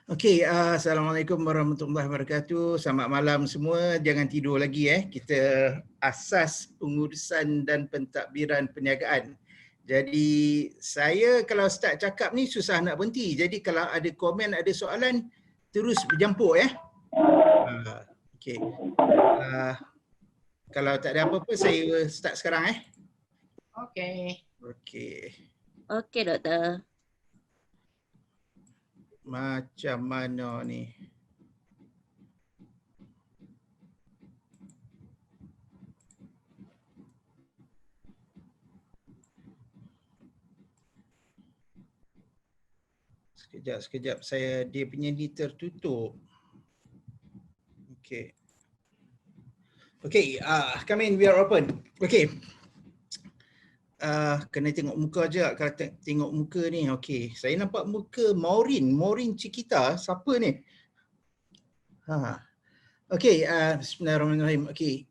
Okey, Assalamualaikum warahmatullahi wabarakatuh. Selamat malam semua. Jangan tidur lagi Kita asas pengurusan dan pentadbiran perniagaan. Jadi saya kalau start cakap ni susah nak berhenti. Jadi kalau ada komen, ada soalan, terus bercampur Okey. Kalau tak ada apa-apa saya start sekarang Okey. Okey. Okey, doktor. Macam mana ni? Sekejap. Dia punya ni tertutup. Okey. Okey, come in, we are open. Okey. Kena tengok muka je. Kalau tengok muka ni, okey. Saya nampak muka Maureen Cikita. Siapa ni? Okey, bismillahirrahmanirrahim. Okey.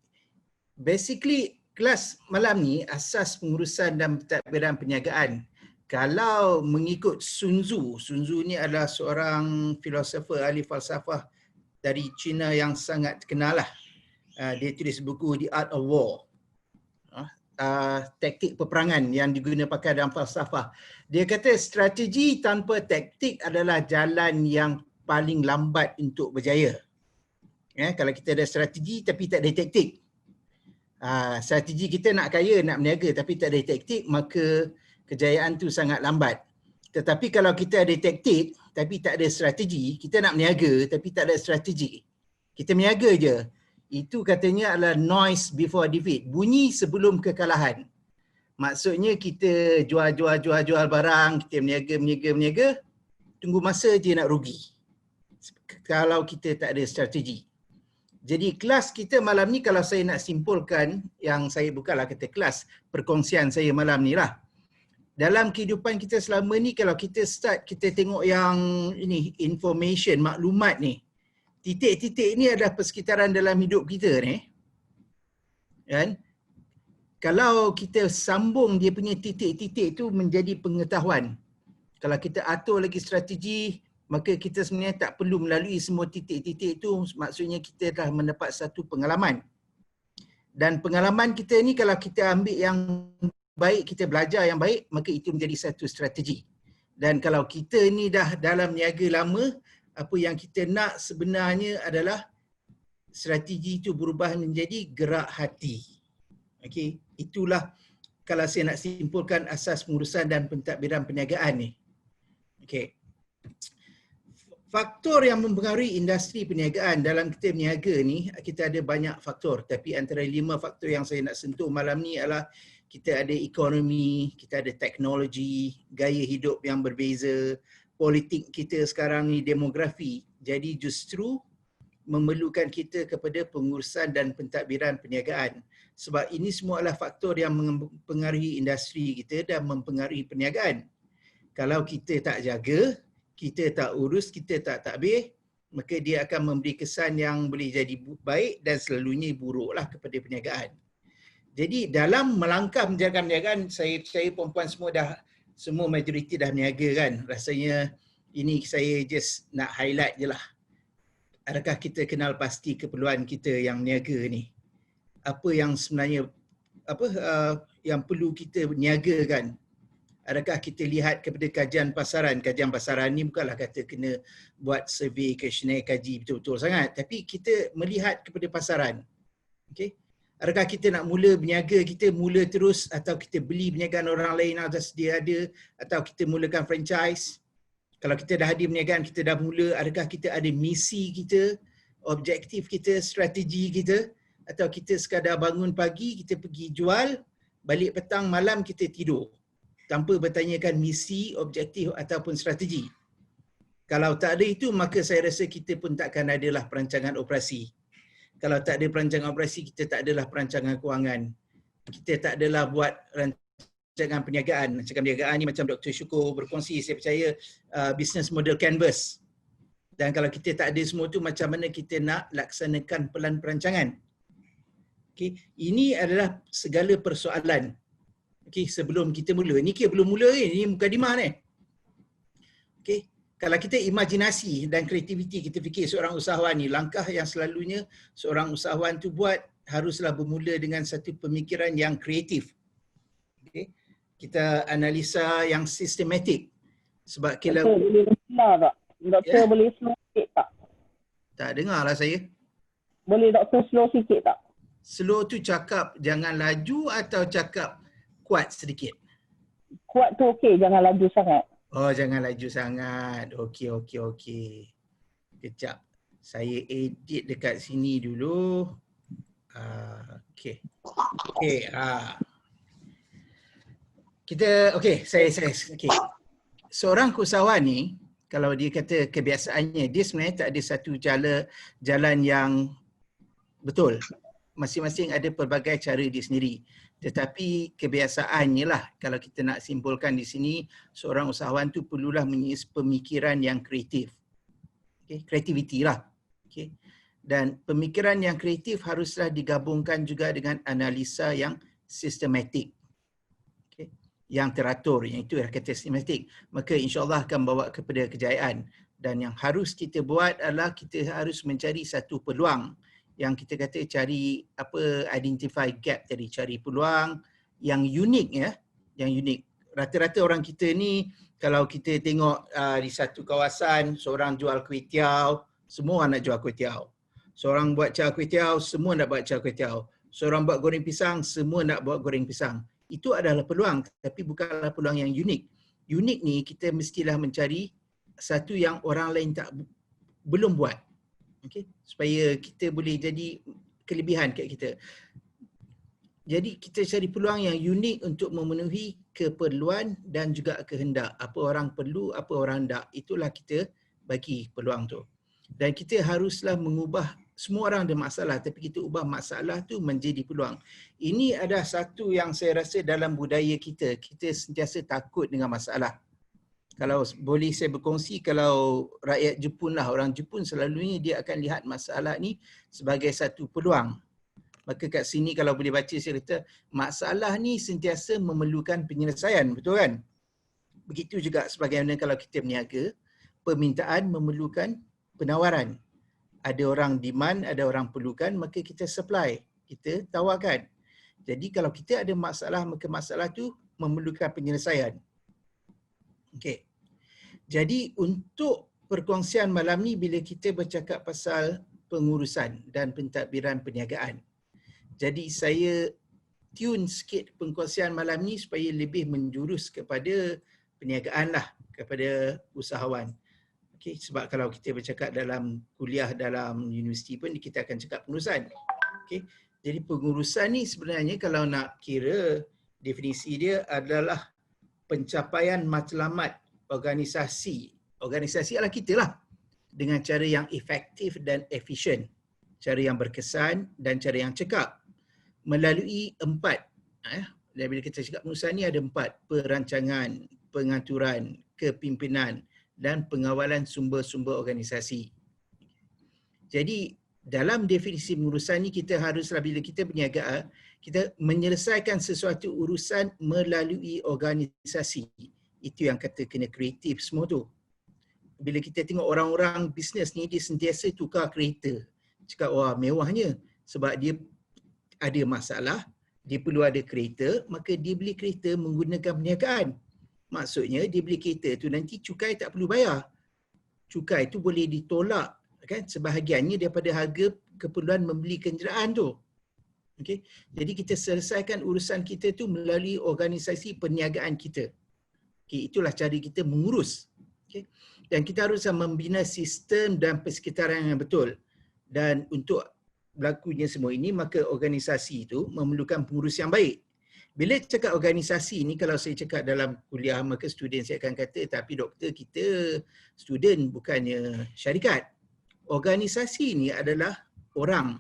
Basically, kelas malam ni asas pengurusan dan pentadbiran perniagaan. Kalau mengikut Sun Tzu ni adalah seorang filosofer, ahli falsafah dari China yang sangat terkenal lah. Dia tulis buku The Art of War. Taktik peperangan yang diguna pakai dalam falsafah. Dia kata strategi tanpa taktik adalah jalan yang paling lambat untuk berjaya. Kalau kita ada strategi tapi tak ada taktik. Strategi kita nak kaya, nak berniaga tapi tak ada taktik, maka kejayaan tu sangat lambat. Tetapi kalau kita ada taktik tapi tak ada strategi, kita nak berniaga tapi tak ada strategi, kita berniaga je, itu katanya adalah noise before defeat, bunyi sebelum kekalahan. Maksudnya kita jual barang, kita berniaga, tunggu masa je nak rugi kalau kita tak ada strategi. Jadi kelas kita malam ni, kalau saya nak simpulkan, yang saya bukanlah kata kelas, perkongsian saya malam ni lah. Dalam kehidupan kita selama ni, kalau kita start, kita tengok yang ini, information, maklumat ni, titik-titik ni adalah persekitaran dalam hidup kita ni. Kan? Kalau kita sambung dia punya titik-titik tu menjadi pengetahuan. Kalau kita atur lagi strategi, maka kita sebenarnya tak perlu melalui semua titik-titik itu. Maksudnya kita dah mendapat satu pengalaman. Dan pengalaman kita ni kalau kita ambil yang baik, kita belajar yang baik, maka itu menjadi satu strategi. Dan kalau kita ni dah dalam niaga lama, apa yang kita nak sebenarnya adalah strategi itu berubah menjadi gerak hati. Okey, itulah kalau saya nak simpulkan asas pengurusan dan pentadbiran perniagaan ni. Okey. Faktor yang mempengaruhi industri perniagaan dalam kita berniaga ni, kita ada banyak faktor, tapi antara 5 faktor yang saya nak sentuh malam ni adalah kita ada ekonomi, kita ada teknologi, gaya hidup yang berbeza, politik kita sekarang ni, demografi. Jadi justru memerlukan kita kepada pengurusan dan pentadbiran perniagaan. Sebab ini semua adalah faktor yang mempengaruhi industri kita dan mempengaruhi perniagaan. Kalau kita tak jaga, kita tak urus, kita tak tadbir, maka dia akan memberi kesan yang boleh jadi baik dan selalunya buruklah kepada perniagaan. Jadi dalam melangkah menjaga perniagaan, saya percaya perempuan semua majoriti dah berniaga kan. Rasanya ini saya just nak highlight je lah. Adakah kita kenal pasti keperluan kita yang berniaga ni? Apa yang sebenarnya yang perlu kita berniagakan? Adakah kita lihat kepada kajian pasaran? Kajian pasaran ni bukanlah kata kena buat survey, questionnaire, kaji betul-betul sangat. Tapi kita melihat kepada pasaran. Okay? Adakah kita nak mula berniaga, kita mula terus atau kita beli perniagaan orang lain atau sedia ada, atau kita mulakan franchise? Kalau kita dah ada perniagaan, kita dah mula, adakah kita ada misi kita, objektif kita, strategi kita, atau kita sekadar bangun pagi, kita pergi jual, balik petang malam kita tidur tanpa bertanyakan misi, objektif ataupun strategi? Kalau tak ada itu, maka saya rasa kita pun takkan adalah perancangan operasi. Kalau tak ada perancangan operasi, kita tak adalah perancangan kewangan. Kita tak adalah buat rancangan perniagaan. Rancangan perniagaan ni macam Dr. Syukur berkongsi, saya percaya business model canvas. Dan kalau kita tak ada semua tu, macam mana kita nak laksanakan pelan perancangan? Okay. Ini adalah segala persoalan. Okay. Sebelum kita mula. Ini kita belum mula ni. Ini mukadimah ni. Okay. kalau kita imajinasi dan kreativiti, kita fikir seorang usahawan ni, langkah yang selalunya seorang usahawan tu buat haruslah bermula dengan satu pemikiran yang kreatif. Okay. Kita analisa yang sistematik. Sebab kalau Doktor boleh slow tak? Doktor boleh slow sikit tak? tak dengar lah saya. Boleh doktor slow sikit tak? Slow tu cakap jangan laju atau cakap kuat sedikit? Kuat tu okey, jangan laju sangat. Oh, jangan laju sangat. Okey. Kejap. Saya edit dekat sini dulu. Okey. Kita saya okey. Seorang usahawan ni kalau dia kata kebiasaannya, dia sebenarnya tak ada satu jalan yang betul. Masing-masing ada pelbagai cara dia sendiri. Tetapi kebiasaannya lah, kalau kita nak simpulkan di sini, seorang usahawan tu perlulah mempunyai pemikiran yang kreatif. Okay? Kreativiti lah. Okay? Dan pemikiran yang kreatif haruslah digabungkan juga dengan analisa yang sistematik. Okay? Yang teratur, yang itu kata sistematik. Maka insyaAllah akan bawa kepada kejayaan. Dan yang harus kita buat adalah kita harus mencari satu peluang. Yang kita kata cari identify gap tadi, cari peluang yang unik ya, yang unik. Rata-rata orang kita ni kalau kita tengok di satu kawasan seorang jual kuih tiaw, semua nak jual kuih tiaw. Seorang buat char kuih tiaw, semua nak buat char kuih tiaw. Seorang buat goreng pisang, semua nak buat goreng pisang. Itu adalah peluang, tapi bukanlah peluang yang unik. Unik ni kita mestilah mencari satu yang orang lain belum buat. Okay, supaya kita boleh jadi kelebihan kat kita. Jadi kita cari peluang yang unik untuk memenuhi keperluan dan juga kehendak. Apa orang perlu, apa orang tak. Itulah kita bagi peluang tu. Dan kita haruslah mengubah, semua orang ada masalah tapi kita ubah masalah tu menjadi peluang. Ini adalah satu yang saya rasa dalam budaya kita. Kita sentiasa takut dengan masalah. Kalau boleh saya berkongsi, kalau rakyat Jepun lah, orang Jepun selalunya dia akan lihat masalah ni sebagai satu peluang. Maka kat sini kalau boleh baca saya kata, masalah ni sentiasa memerlukan penyelesaian, betul kan? Begitu juga sebagaimana kalau kita berniaga, permintaan memerlukan penawaran. Ada orang demand, ada orang perlukan, maka kita supply, kita tawarkan. Jadi kalau kita ada masalah, maka masalah tu memerlukan penyelesaian. Okey. Jadi untuk perkongsian malam ni bila kita bercakap pasal pengurusan dan pentadbiran perniagaan. Jadi saya tune sikit perkongsian malam ni supaya lebih menjurus kepada perniagaan lah, kepada usahawan. Okey, sebab kalau kita bercakap dalam kuliah dalam universiti pun kita akan cakap pengurusan. Okey. Jadi pengurusan ni sebenarnya kalau nak kira definisi dia adalah pencapaian matlamat organisasi. Organisasi adalah kita lah. Dengan cara yang efektif dan efisien. Cara yang berkesan dan cara yang cekap. Melalui 4. Dan bila kita cakap pengurusan ni ada 4. Perancangan, pengaturan, kepimpinan dan pengawalan sumber-sumber organisasi. Jadi dalam definisi pengurusan ni kita haruslah bila kita berniaga, kita menyelesaikan sesuatu urusan melalui organisasi. Itu yang kata kena kreatif semua tu. Bila kita tengok orang-orang bisnes ni, dia sentiasa tukar kereta. Cakap, wah mewahnya. Sebab dia ada masalah, dia perlu ada kereta, maka dia beli kereta menggunakan perniagaan. Maksudnya dia beli kereta tu nanti cukai tak perlu bayar. Cukai tu boleh ditolak kan sebahagiannya daripada harga keperluan membeli kenderaan tu. Okay. Jadi kita selesaikan urusan kita tu melalui organisasi perniagaan kita. Okay, itulah cara kita mengurus. Okay. Dan kita harus membina sistem dan persekitaran yang betul. Dan untuk berlakunya semua ini, maka organisasi itu memerlukan pengurus yang baik. Bila cakap organisasi ni, kalau saya cakap dalam kuliah, maka student saya akan kata, tapi doktor kita student bukannya syarikat. Organisasi ni adalah orang.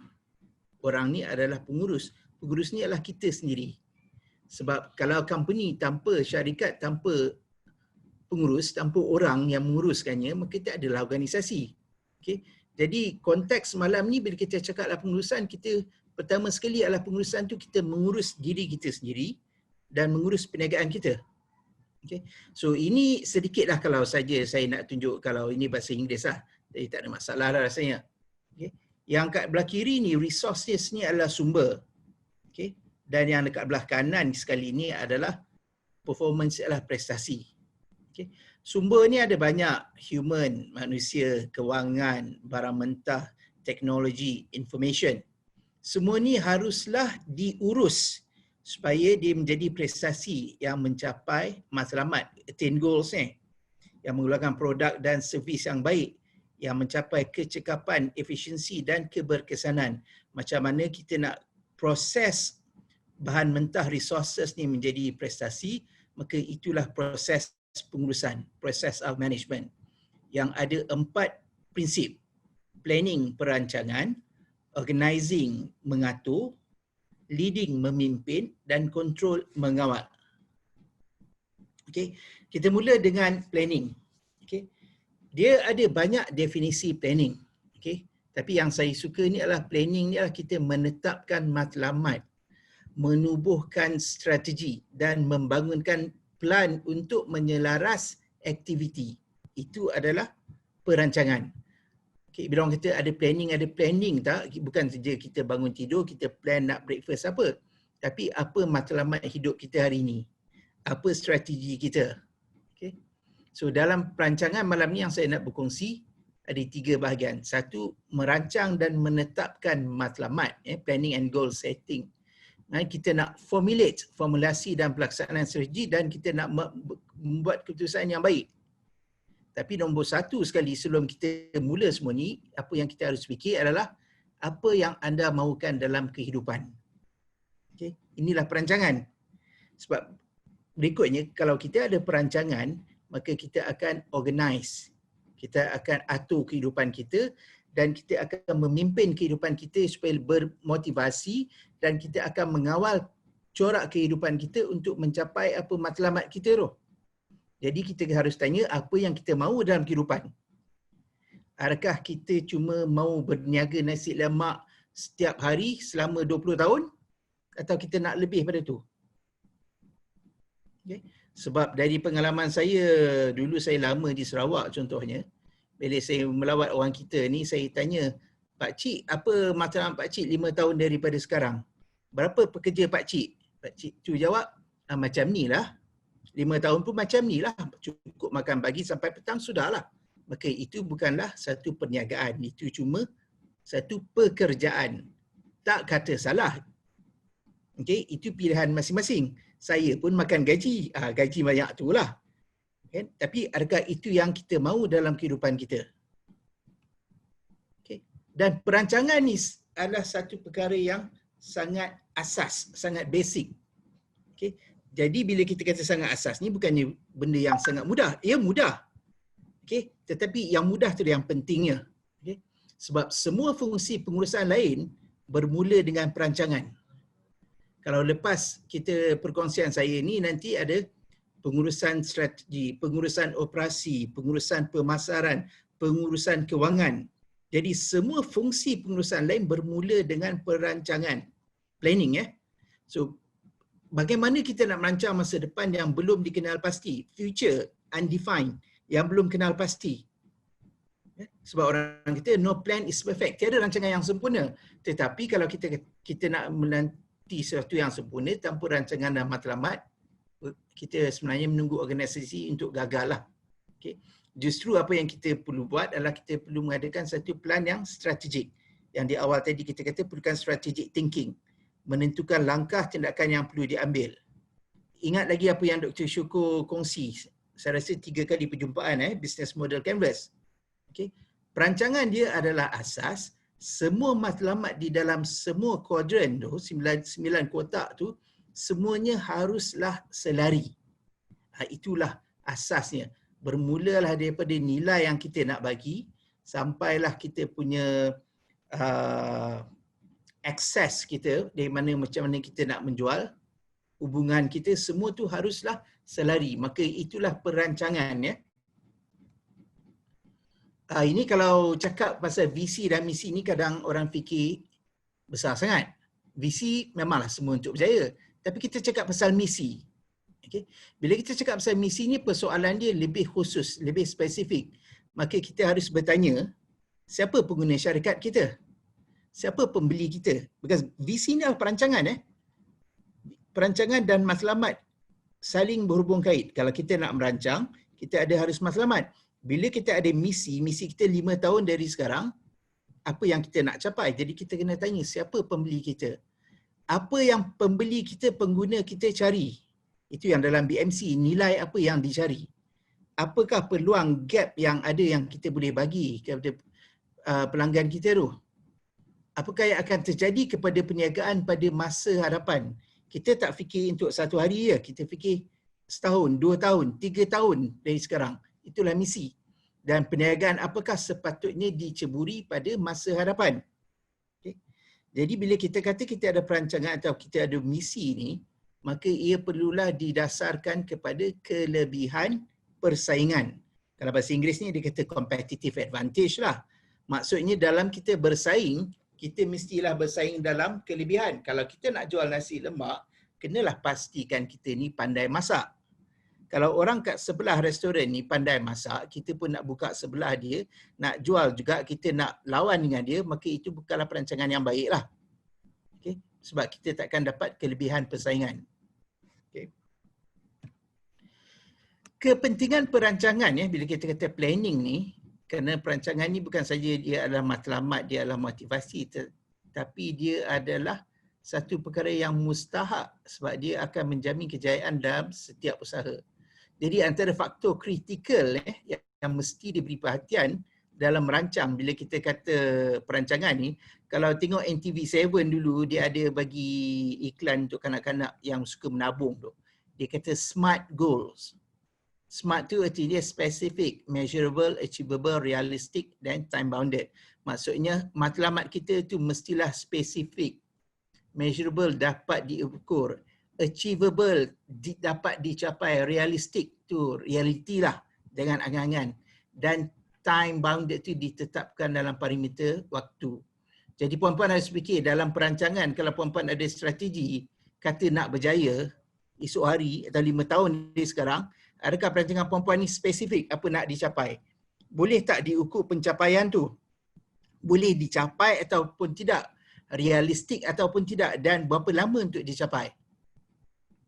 Orang ni adalah pengurus. Pengurus ni adalah kita sendiri. Sebab kalau company tanpa syarikat, tanpa pengurus, tanpa orang yang menguruskannya, maka tak adalah organisasi. Okay? Jadi konteks malam ni bila kita cakaplah pengurusan, kita pertama sekali adalah pengurusan tu kita mengurus diri kita sendiri dan mengurus perniagaan kita. Okay. So ini sedikitlah kalau saja saya nak tunjuk, kalau ini bahasa Inggeris lah. Jadi tak ada masalah lah rasanya. Okay. Yang kat belah kiri ni resources ni adalah sumber. Okay. Dan yang dekat belah kanan sekali ni adalah performance, adalah prestasi. Okay. Sumber ni ada banyak, human, manusia, kewangan, barang mentah, teknologi, information. Semua ni haruslah diurus supaya dia menjadi prestasi yang mencapai matlamat, attain goals ni, yang mengeluarkan produk dan servis yang baik, yang mencapai kecekapan, efisiensi dan keberkesanan. Macam mana kita nak proses bahan mentah resources ni menjadi prestasi, maka itulah proses pengurusan, process of management, yang ada 4 prinsip: planning, perancangan; organizing, mengatur; leading, memimpin; dan control, mengawal. Okey, kita mula dengan planning. Okey. Dia ada banyak definisi planning. Okey. Tapi yang saya suka ni adalah planning ni adalah kita menetapkan matlamat, menubuhkan strategi dan membangunkan plan untuk menyelaras aktiviti. Itu adalah perancangan. Okay, bila orang kata ada planning tak? Bukan saja kita bangun tidur, kita plan nak breakfast apa. Tapi apa matlamat hidup kita hari ini? Apa strategi kita? Okay. So dalam perancangan malam ni yang saya nak berkongsi, ada 3 bahagian. 1, merancang dan menetapkan matlamat, planning and goal setting. Kita nak formulasi dan pelaksanaan strategi, dan kita nak membuat keputusan yang baik. Tapi nombor 1 sekali sebelum kita mula semua ni, apa yang kita harus fikir adalah apa yang anda mahukan dalam kehidupan. Okay. Inilah perancangan. Sebab berikutnya, kalau kita ada perancangan, maka kita akan organize. Kita akan atur kehidupan kita dan kita akan memimpin kehidupan kita supaya bermotivasi, dan kita akan mengawal corak kehidupan kita untuk mencapai apa matlamat kita tu. Jadi kita harus tanya apa yang kita mahu dalam kehidupan. Adakah kita cuma mahu berniaga nasi lemak setiap hari selama 20 tahun? Atau kita nak lebih pada tu? Okay. Sebab dari pengalaman saya, dulu saya lama di Sarawak contohnya, bila saya melawat orang kita ni, saya tanya, Pak Cik, apa matlamat Pak Cik 5 tahun daripada sekarang? Berapa pekerja Pak Cik? Pak Cik tu jawab, macam ni lah. 5 tahun pun macam ni lah. Cukup makan pagi sampai petang, sudahlah. Maka itu bukanlah satu perniagaan. Itu cuma satu pekerjaan. Tak kata salah. Okay, itu pilihan masing-masing. Saya pun makan gaji. Gaji banyak tu lah. Okay. Tapi adakah itu yang kita mahu dalam kehidupan kita? Okay. Dan perancangan ni adalah satu perkara yang sangat asas, sangat basic. Okay. Jadi bila kita kata sangat asas ni, bukannya benda yang sangat mudah. Ia mudah. Okay. Tetapi yang mudah tu yang pentingnya. Okay. Sebab semua fungsi pengurusan lain bermula dengan perancangan. Kalau lepas kita perkongsian saya ni, nanti ada pengurusan strategi, pengurusan operasi, pengurusan pemasaran, pengurusan kewangan. Jadi semua fungsi pengurusan lain bermula dengan perancangan. Planning, ya. So, bagaimana kita nak merancang masa depan yang belum dikenal pasti? Future undefined, yang belum kenal pasti. Sebab orang kita, no plan is perfect. Tiada rancangan yang sempurna. Tetapi kalau kita nak menanti sesuatu yang sempurna tanpa rancangan dan matlamat, kita sebenarnya menunggu organisasi untuk gagal lah. Okay. Justru apa yang kita perlu buat adalah kita perlu mengadakan satu plan yang strategik. Yang di awal tadi kita kata perlukan strategic thinking. Menentukan langkah tindakan yang perlu diambil. Ingat lagi apa yang Dr. Syukur kongsi. Saya rasa 3 kali perjumpaan, business model canvas. Okay. Perancangan dia adalah asas. Semua matlamat di dalam semua kuadran tu, 9 kotak tu, semuanya haruslah selari. Itulah asasnya. Bermulalah daripada nilai yang kita nak bagi, sampailah kita punya akses kita, dari mana macam mana kita nak menjual, hubungan kita, semua tu haruslah selari. Maka itulah perancangan, ya. Ini kalau cakap pasal visi dan misi ni, kadang orang fikir besar sangat. Visi memanglah semua untuk berjaya. Tapi kita cakap pasal misi. Okay. Bila kita cakap pasal misi ni, persoalan dia lebih khusus, lebih spesifik. Maka kita harus bertanya, siapa pengguna syarikat kita? Siapa pembeli kita? Because visi ni adalah perancangan. Perancangan dan matlamat saling berhubung kait. Kalau kita nak merancang, kita ada harus matlamat. Bila kita ada misi kita 5 tahun dari sekarang, apa yang kita nak capai? Jadi kita kena tanya siapa pembeli kita? Apa yang pembeli kita, pengguna kita cari? Itu yang dalam BMC, nilai apa yang dicari? Apakah peluang gap yang ada yang kita boleh bagi kepada pelanggan kita tu? Apakah yang akan terjadi kepada perniagaan pada masa hadapan? Kita tak fikir untuk 1 hari je, kita fikir setahun, 2 tahun, 3 tahun dari sekarang. Itulah misi. Dan perniagaan apakah sepatutnya diceburi pada masa hadapan. Okay. Jadi bila kita kata kita ada perancangan atau kita ada misi ni, maka ia perlulah didasarkan kepada kelebihan persaingan. Kalau bahasa Inggeris ni dia kata competitive advantage lah. Maksudnya dalam kita bersaing, kita mestilah bersaing dalam kelebihan. Kalau kita nak jual nasi lemak, kenalah pastikan kita ni pandai masak. Kalau orang kat sebelah restoran ni pandai masak, kita pun nak buka sebelah dia, nak jual juga, kita nak lawan dengan dia, maka itu bukanlah perancangan yang baik lah. Okay? Sebab kita takkan dapat kelebihan persaingan. Okay. Kepentingan perancangan bila kita kata planning ni, kerana perancangan ni bukan saja dia adalah matlamat, dia adalah motivasi, tapi dia adalah satu perkara yang mustahak sebab dia akan menjamin kejayaan dalam setiap usaha. Jadi antara faktor kritikal yang mesti diberi perhatian dalam merancang bila kita kata perancangan ni, kalau tengok NTV7 dulu dia ada bagi iklan untuk kanak-kanak yang suka menabung tu. Dia kata SMART goals. SMART tu artinya specific, measurable, achievable, realistic dan time bounded. Maksudnya matlamat kita tu mestilah spesifik, measurable dapat diukur, achievable dapat dicapai, realistic tu reality lah dengan angan-angan, dan time bounded tu ditetapkan dalam parameter waktu. Jadi puan-puan harus fikir dalam perancangan, kalau puan-puan ada strategi kata nak berjaya esok hari atau 5 tahun dari sekarang, adakah perancangan puan-puan ni spesifik apa nak dicapai? Boleh tak diukur pencapaian tu? Boleh dicapai ataupun tidak? Realistik ataupun tidak? Dan berapa lama untuk dicapai?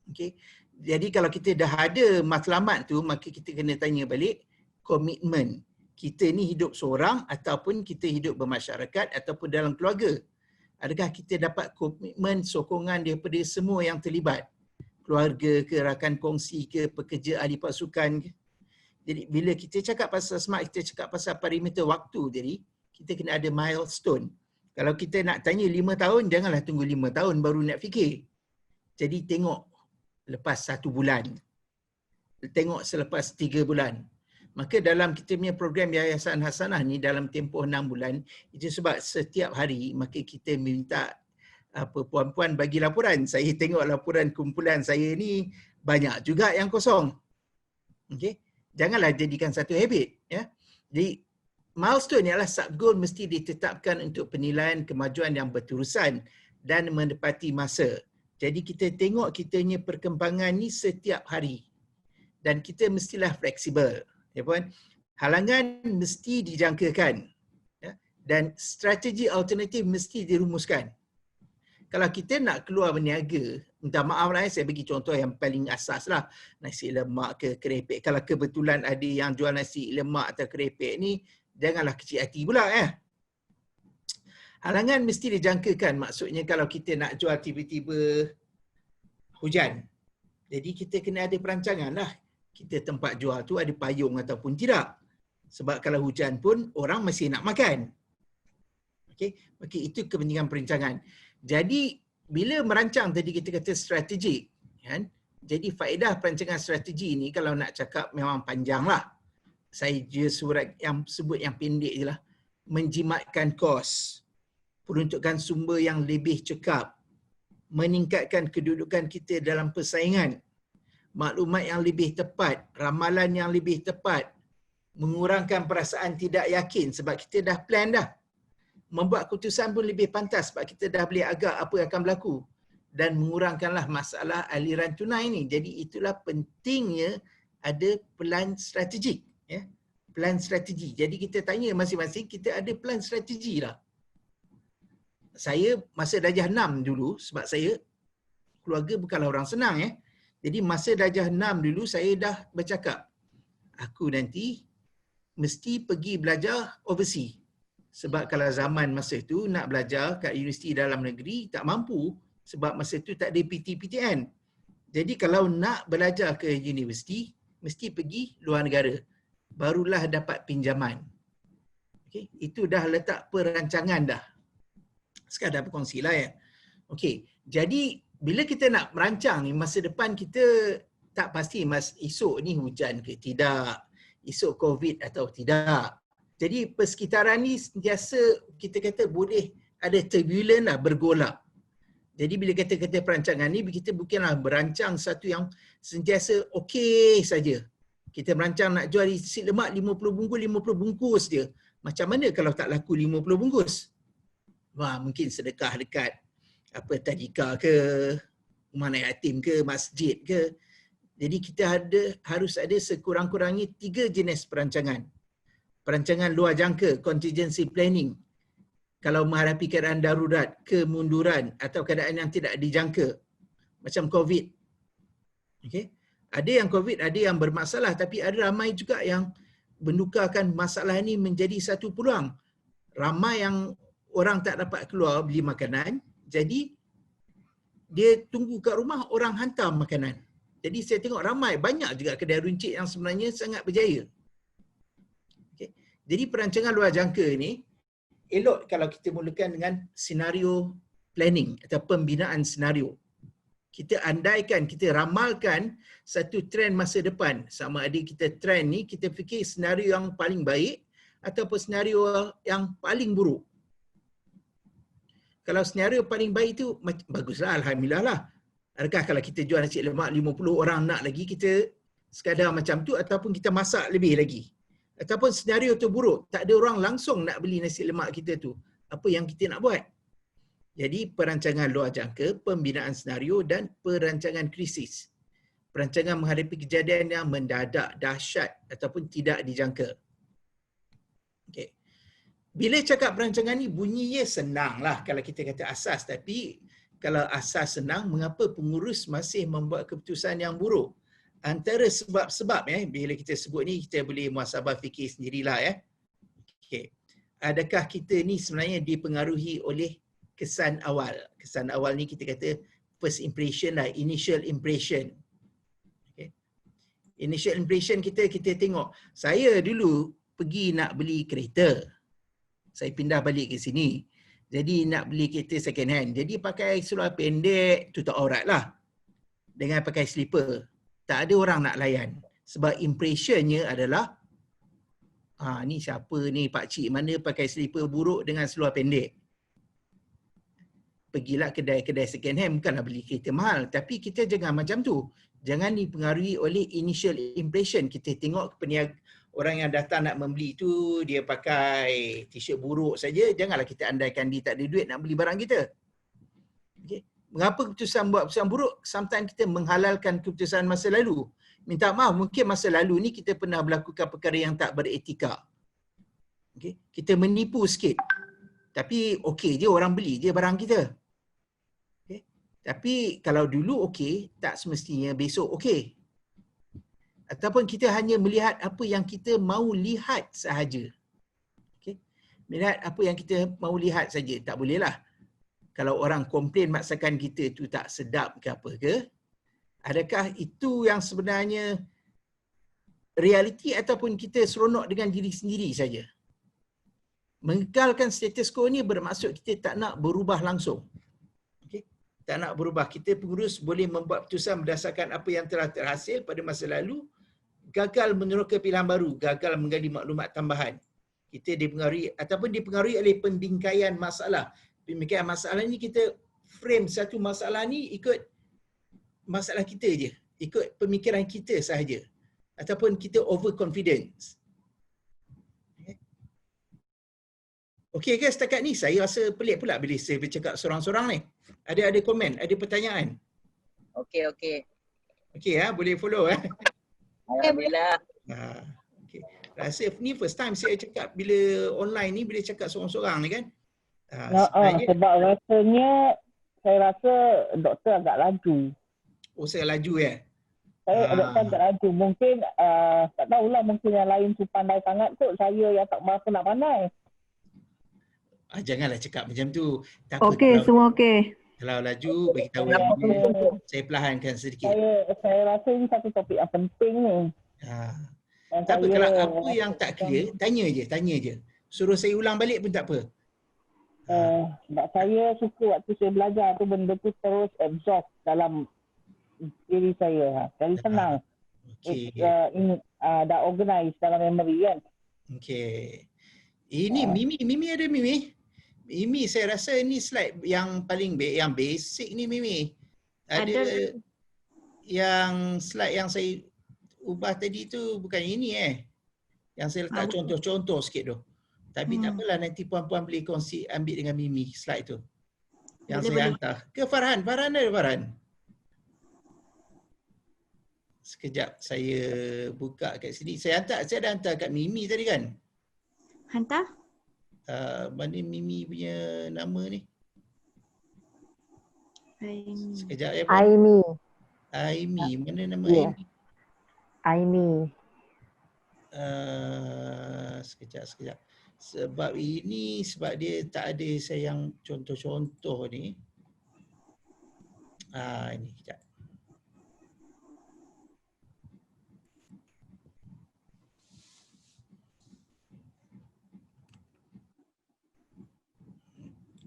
Okay. Jadi kalau kita dah ada matlamat tu, maka kita kena tanya balik komitmen. Kita ni hidup seorang ataupun kita hidup bermasyarakat ataupun dalam keluarga. Adakah kita dapat komitmen, sokongan daripada semua yang terlibat? Keluarga ke, rakan kongsi ke, pekerja ahli pasukan ke. Jadi bila kita cakap pasal SMART, kita cakap pasal parameter waktu tadi, kita kena ada milestone. Kalau kita nak tanya 5 tahun, janganlah tunggu 5 tahun baru nak fikir. Jadi tengok lepas 1 bulan. Tengok selepas 3 bulan. Maka dalam kita punya program Yayasan Hasanah ni dalam tempoh 6 bulan, itu sebab setiap hari maka kita minta puan-puan bagi laporan. Saya tengok laporan kumpulan saya ni banyak juga yang kosong. Okey. Janganlah jadikan satu habit ya. Jadi milestone ialah sub goal mesti ditetapkan untuk penilaian kemajuan yang berterusan dan menepati masa. Jadi kita tengok kitanya perkembangan ni setiap hari. Dan kita mestilah fleksibel. Ya puan. Halangan mesti dijangkakan. Ya. Dan strategi alternatif mesti dirumuskan. Kalau kita nak keluar berniaga, minta maaf lah saya bagi contoh yang paling asas lah. Nasi lemak ke kerepek. Kalau kebetulan ada yang jual nasi lemak atau kerepek ni, janganlah kecil hati pula Halangan mesti dijangkakan. Maksudnya kalau kita nak jual tiba-tiba hujan. Jadi kita kena ada perancangan lah. Kita tempat jual tu ada payung ataupun tidak. Sebab kalau hujan pun orang masih nak makan. Okey, okay, itu kepentingan perancangan. Jadi bila merancang tadi kita kata strategik, kan? Jadi faedah perancangan strategi ni kalau nak cakap memang panjang lah. Saya je surat yang sebut yang pendek je lah. Menjimatkan kos, peruntukan sumber yang lebih cekap, meningkatkan kedudukan kita dalam persaingan, maklumat yang lebih tepat, ramalan yang lebih tepat, mengurangkan perasaan tidak yakin sebab kita dah plan dah. Membuat keputusan pun lebih pantas sebab kita dah boleh agak apa yang akan berlaku. dan mengurangkanlah masalah aliran tunai ni. Jadi itulah pentingnya ada plan strategik, ya. Plan strategi. Jadi kita tanya masing-masing, kita ada plan strategi lah. Saya masa darjah 6 dulu, sebab saya keluarga bukanlah orang senang, ya. Jadi masa darjah 6 dulu saya dah bercakap, aku nanti mesti pergi belajar overseas. Sebab kalau zaman masa tu nak belajar kat universiti dalam negeri tak mampu, sebab masa tu tak ada PTPTN. Jadi kalau nak belajar ke universiti, mesti pergi luar negara. Barulah dapat pinjaman. Okay. Itu dah letak perancangan dah. Sekadar berkongsilah, ya. Okey, jadi bila kita nak merancang ni, masa depan kita tak pasti esok ni hujan ke tidak, esok COVID atau tidak. Jadi persekitaran ni sentiasa kita kata boleh ada turbulent lah, bergolak. Jadi bila kata-kata perancangan ni, kita bukanlah berancang satu yang sentiasa okey saja. Kita merancang nak jual nasi lemak 50 bungkus dia. Macam mana kalau tak laku 50 bungkus? Wah, mungkin sedekah dekat tadika ke, rumah anak yatim ke, masjid ke. Jadi kita harus ada sekurang-kurangnya 3 jenis perancangan. Perancangan luar jangka, contingency planning. Kalau menghadapi keadaan darurat, kemunduran atau keadaan yang tidak dijangka. Macam COVID. Okay. Ada yang COVID, ada yang bermasalah, tapi ada ramai juga yang menukarkan masalah ini menjadi satu peluang. Ramai yang orang tak dapat keluar beli makanan, jadi dia tunggu kat rumah, orang hantar makanan. Jadi saya tengok ramai, banyak juga kedai runcit yang sebenarnya sangat berjaya. Okay. Jadi perancangan luar jangka ni, elok kalau kita mulakan dengan senario planning atau pembinaan senario. Kita andaikan, kita ramalkan satu trend masa depan. Sama ada kita trend ni, kita fikir senario yang paling baik ataupun senario yang paling buruk. Kalau senario paling baik itu, baguslah, alhamdulillah lah. Adakah kalau kita jual nasi lemak 50 orang nak lagi, kita sekadar macam tu ataupun kita masak lebih lagi. Ataupun senario tu buruk, tak ada orang langsung nak beli nasi lemak kita tu. Apa yang kita nak buat? Jadi perancangan luar jangka, pembinaan senario dan perancangan krisis. Perancangan menghadapi kejadian yang mendadak, dahsyat ataupun tidak dijangka. Okay. Bila cakap perancangan ni bunyinya senanglah kalau kita kata asas, tapi kalau asas senang, mengapa pengurus masih membuat keputusan yang buruk? Antara sebab-sebab bila kita sebut ni, kita boleh muhasabah fikir sendirilah, ya. Okay. Adakah kita ni sebenarnya dipengaruhi oleh kesan awal? Kesan awal ni kita kata first impression lah, initial impression. Okay. Initial impression kita tengok. Saya dulu pergi nak beli kereta. Saya pindah balik ke sini. Jadi nak beli kereta second hand. Jadi pakai seluar pendek, tutup aurat lah. Dengan pakai slipper. Tak ada orang nak layan. Sebab impressionnya adalah, ni siapa ni, pakcik mana pakai slipper buruk dengan seluar pendek. Pergilah kedai-kedai second hand, bukanlah beli kereta mahal. Tapi kita jangan macam tu. Jangan dipengaruhi oleh initial impression. Kita tengok peniaga, orang yang datang nak membeli tu, dia pakai t-shirt buruk saja, janganlah kita andaikan dia tak ada duit nak beli barang kita. Okay. Mengapa keputusan buat keputusan buruk? Sometimes kita menghalalkan keputusan masa lalu. Minta maaf, mungkin masa lalu ni kita pernah melakukan perkara yang tak beretika. Okay. Kita menipu sikit. Tapi okey je, orang beli je barang kita. Okay. Tapi kalau dulu okey, tak semestinya besok okey. Ataupun kita hanya melihat apa yang kita mahu lihat sahaja. Okay. Melihat apa yang kita mahu lihat saja. Tak bolehlah. Kalau orang komplain masakan kita tu tak sedap ke apa ke, adakah itu yang sebenarnya realiti ataupun kita seronok dengan diri sendiri saja? Mengekalkan status quo ni bermaksud kita tak nak berubah langsung. Okay. Tak nak berubah. Kita pengurus boleh membuat keputusan berdasarkan apa yang telah terhasil pada masa lalu, gagal meneroka pilihan baru, gagal menggali maklumat tambahan. Kita dipengaruhi ataupun dipengaruhi oleh pembingkaian masalah. Pembingkaian masalah ni kita frame satu masalah ni ikut masalah kita je, ikut pemikiran kita sahaja. Ataupun kita overconfidence. Okey ke setakat ni? Saya rasa pelik pula bila saya bercakap seorang-seorang ni. Ada komen, ada pertanyaan. Okey, okey. Okey boleh follow Alhamdulillah. Okey. Rasa ni first time saya cakap bila online ni, bila cakap seorang-seorang ni kan. Sebenarnya, sebab rasanya saya rasa doktor agak laju. saya laju ya. Doktor agak laju. Mungkin tak tahulah, mungkin yang lain tu pandai sangat kot. Saya yang tak berapa nak pandai. Janganlah cakap macam tu. Tak apa, Okey, semua okey. kalau laju bagi tahu saya perlahankan sedikit. Saya rasa ini satu topik yang penting ni. Tak apa, kalau apa yang tak clear, tanya je. Suruh saya ulang balik pun tak apa. Sebab saya suka waktu saya belajar tu benda tu terus absorb dalam diri saya. Jadi senang. Okey. Dah organize dalam memory kan. Okey. Ini Mimi ada Mimi? Mimi saya rasa ni slide yang paling yang basic ni Mimi. Ada yang slide yang saya ubah tadi tu bukan ini Yang saya letak contoh-contoh sikit tu. Tapi tak apalah, nanti puan-puan boleh kongsi, ambil dengan Mimi slide tu. Yang saya hantar. Ke Farhan? Farhan ada Farhan? Sekejap saya buka kat sini. Saya dah hantar kat Mimi tadi kan? Hantar? Mana Mimi punya nama ni? Sekejap ya puan. Aimi. Mana nama Aimi? Aimi. Sekejap. Sebab dia tak ada saya yang contoh-contoh ni. Ini sekejap.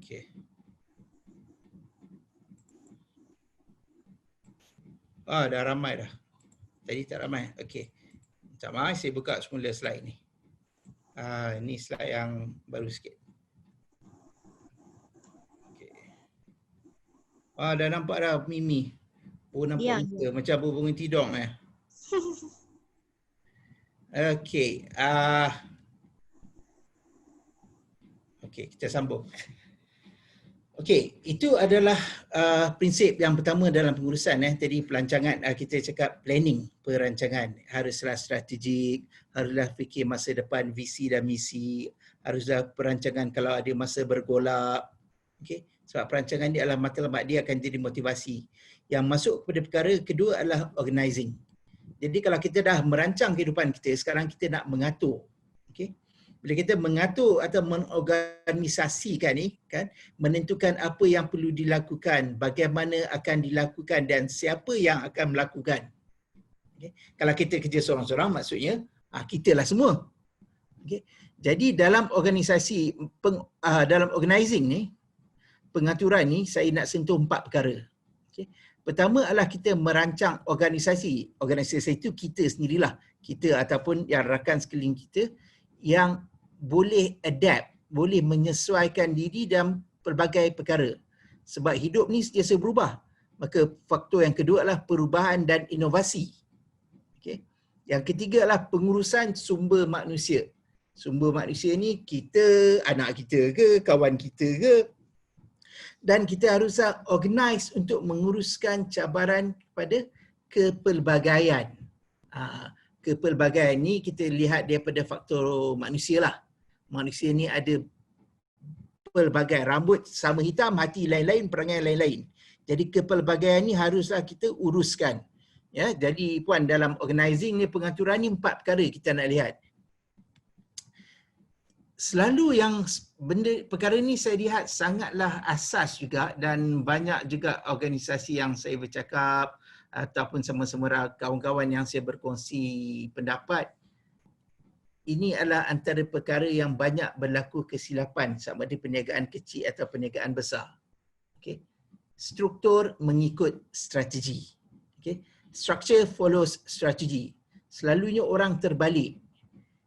Okey. Dah ramai dah. Tadi tak ramai. Okey. Minta maaf, saya buka semula slide ni. Ini slide yang baru sikit. Okey. Dah nampak dah Mimi. Nampak muka macam bunga tidong Okey. Okey, kita sambung. Okey, itu adalah prinsip yang pertama dalam pengurusan. Tadi pelancangan, kita cakap planning, perancangan. Haruslah strategik, haruslah fikir masa depan, visi dan misi, haruslah perancangan kalau ada masa bergolak. Okey, sebab perancangan dia adalah matlamat, dia akan jadi motivasi. Yang masuk kepada perkara kedua adalah organizing. Jadi kalau kita dah merancang kehidupan kita, sekarang kita nak mengatur. Okey. Bila kita mengatur atau mengorganisasikan ni kan, menentukan apa yang perlu dilakukan, bagaimana akan dilakukan dan siapa yang akan melakukan. Okay. Kalau kita kerja seorang-seorang, maksudnya kita lah semua. Okay. Jadi dalam organisasi, dalam organizing ni, pengaturan ni, saya nak sentuh 4 perkara. Okay. Pertama adalah kita merancang organisasi. Organisasi itu kita sendirilah. Kita ataupun yang rakan sekeliling kita yang boleh adapt, boleh menyesuaikan diri dalam pelbagai perkara. Sebab hidup ni sentiasa berubah. Maka faktor yang kedua adalah perubahan dan inovasi. Okay. Yang ketiga adalah pengurusan sumber manusia. Sumber manusia ni kita, anak kita ke, kawan kita ke. Dan kita harus organize untuk menguruskan cabaran kepada kepelbagaian. Kepelbagaian ni kita lihat daripada faktor manusia lah. Manusia ni ada pelbagai, rambut sama hitam, hati lain-lain, perangai lain-lain. Jadi kepelbagaian ni haruslah kita uruskan. Ya, jadi puan, dalam organizing ni, pengaturan ni 4 perkara kita nak lihat. Selalu yang perkara ni saya lihat sangatlah asas juga, dan banyak juga organisasi yang saya bercakap ataupun sama-sama kawan-kawan yang saya berkongsi pendapat, ini adalah antara perkara yang banyak berlaku kesilapan sama ada perniagaan kecil atau perniagaan besar. Okay. Struktur mengikut strategi. Okay. Structure follows strategy. Selalunya orang terbalik.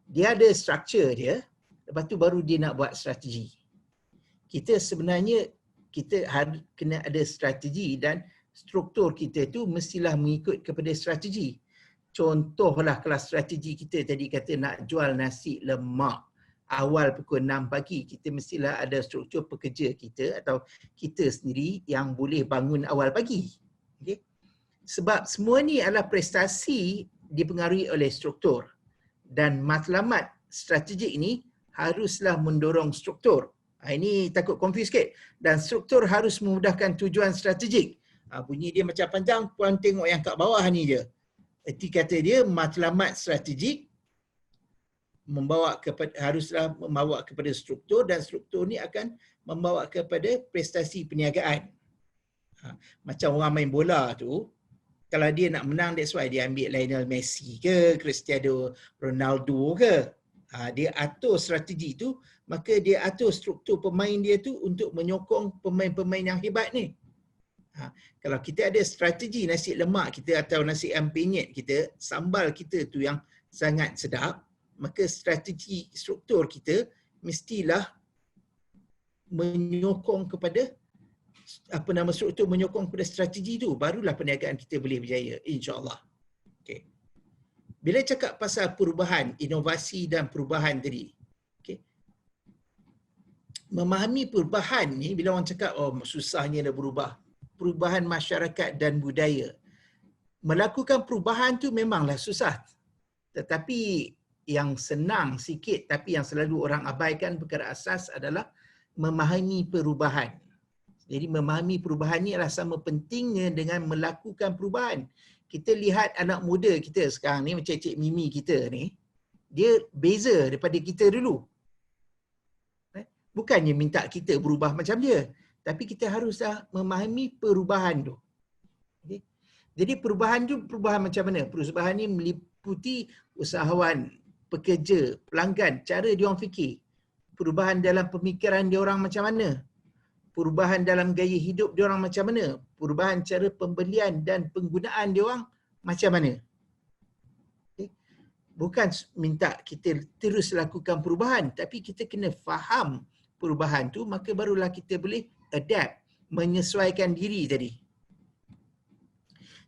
Dia ada structure dia, lepas tu baru dia nak buat strategi. Kita sebenarnya kena ada strategi, dan struktur kita tu mestilah mengikut kepada strategi. Contohlah kelas strategi kita tadi kata nak jual nasi lemak. awal pukul 6 pagi, kita mestilah ada struktur pekerja kita atau kita sendiri yang boleh bangun awal pagi. Okay? Sebab semua ni adalah prestasi dipengaruhi oleh struktur. Dan matlamat strategik ini haruslah mendorong struktur. Ini takut confuse sikit. Dan struktur harus memudahkan tujuan strategik. Bunyi dia macam panjang, puan tengok yang kat bawah ni je. Erti kata dia matlamat strategik haruslah membawa kepada struktur dan struktur ni akan membawa kepada prestasi perniagaan. Macam orang main bola tu, kalau dia nak menang, that's why dia ambil Lionel Messi ke, Cristiano Ronaldo ke. Dia atur strategi tu, maka dia atur struktur pemain dia tu untuk menyokong pemain-pemain yang hebat ni. Kalau kita ada strategi nasi lemak kita atau nasi ayam penyet kita, sambal kita tu yang sangat sedap, maka strategi struktur kita mestilah menyokong kepada struktur menyokong kepada strategi tu, barulah perniagaan kita boleh berjaya, insya-Allah. Okey. Bila cakap pasal perubahan, inovasi dan perubahan tadi, okey. Memahami perubahan ni, bila orang cakap susahnya dah berubah, perubahan masyarakat dan budaya. Melakukan perubahan tu memanglah susah. Tetapi yang senang sikit tapi yang selalu orang abaikan perkara asas adalah memahami perubahan. Jadi memahami perubahan ni adalah sama pentingnya dengan melakukan perubahan. Kita lihat anak muda kita sekarang ni, macam Cik Mimi kita ni, dia beza daripada kita dulu. Bukannya minta kita berubah macam dia, tapi kita haruslah memahami perubahan tu. Okay. Jadi perubahan tu perubahan macam mana? Perubahan ni meliputi usahawan, pekerja, pelanggan, cara dia orang fikir. Perubahan dalam pemikiran dia orang macam mana? Perubahan dalam gaya hidup dia orang macam mana? Perubahan cara pembelian dan penggunaan dia orang macam mana? Okay. Bukan minta kita terus lakukan perubahan, tapi kita kena faham perubahan tu, maka barulah kita boleh adapt, menyesuaikan diri tadi.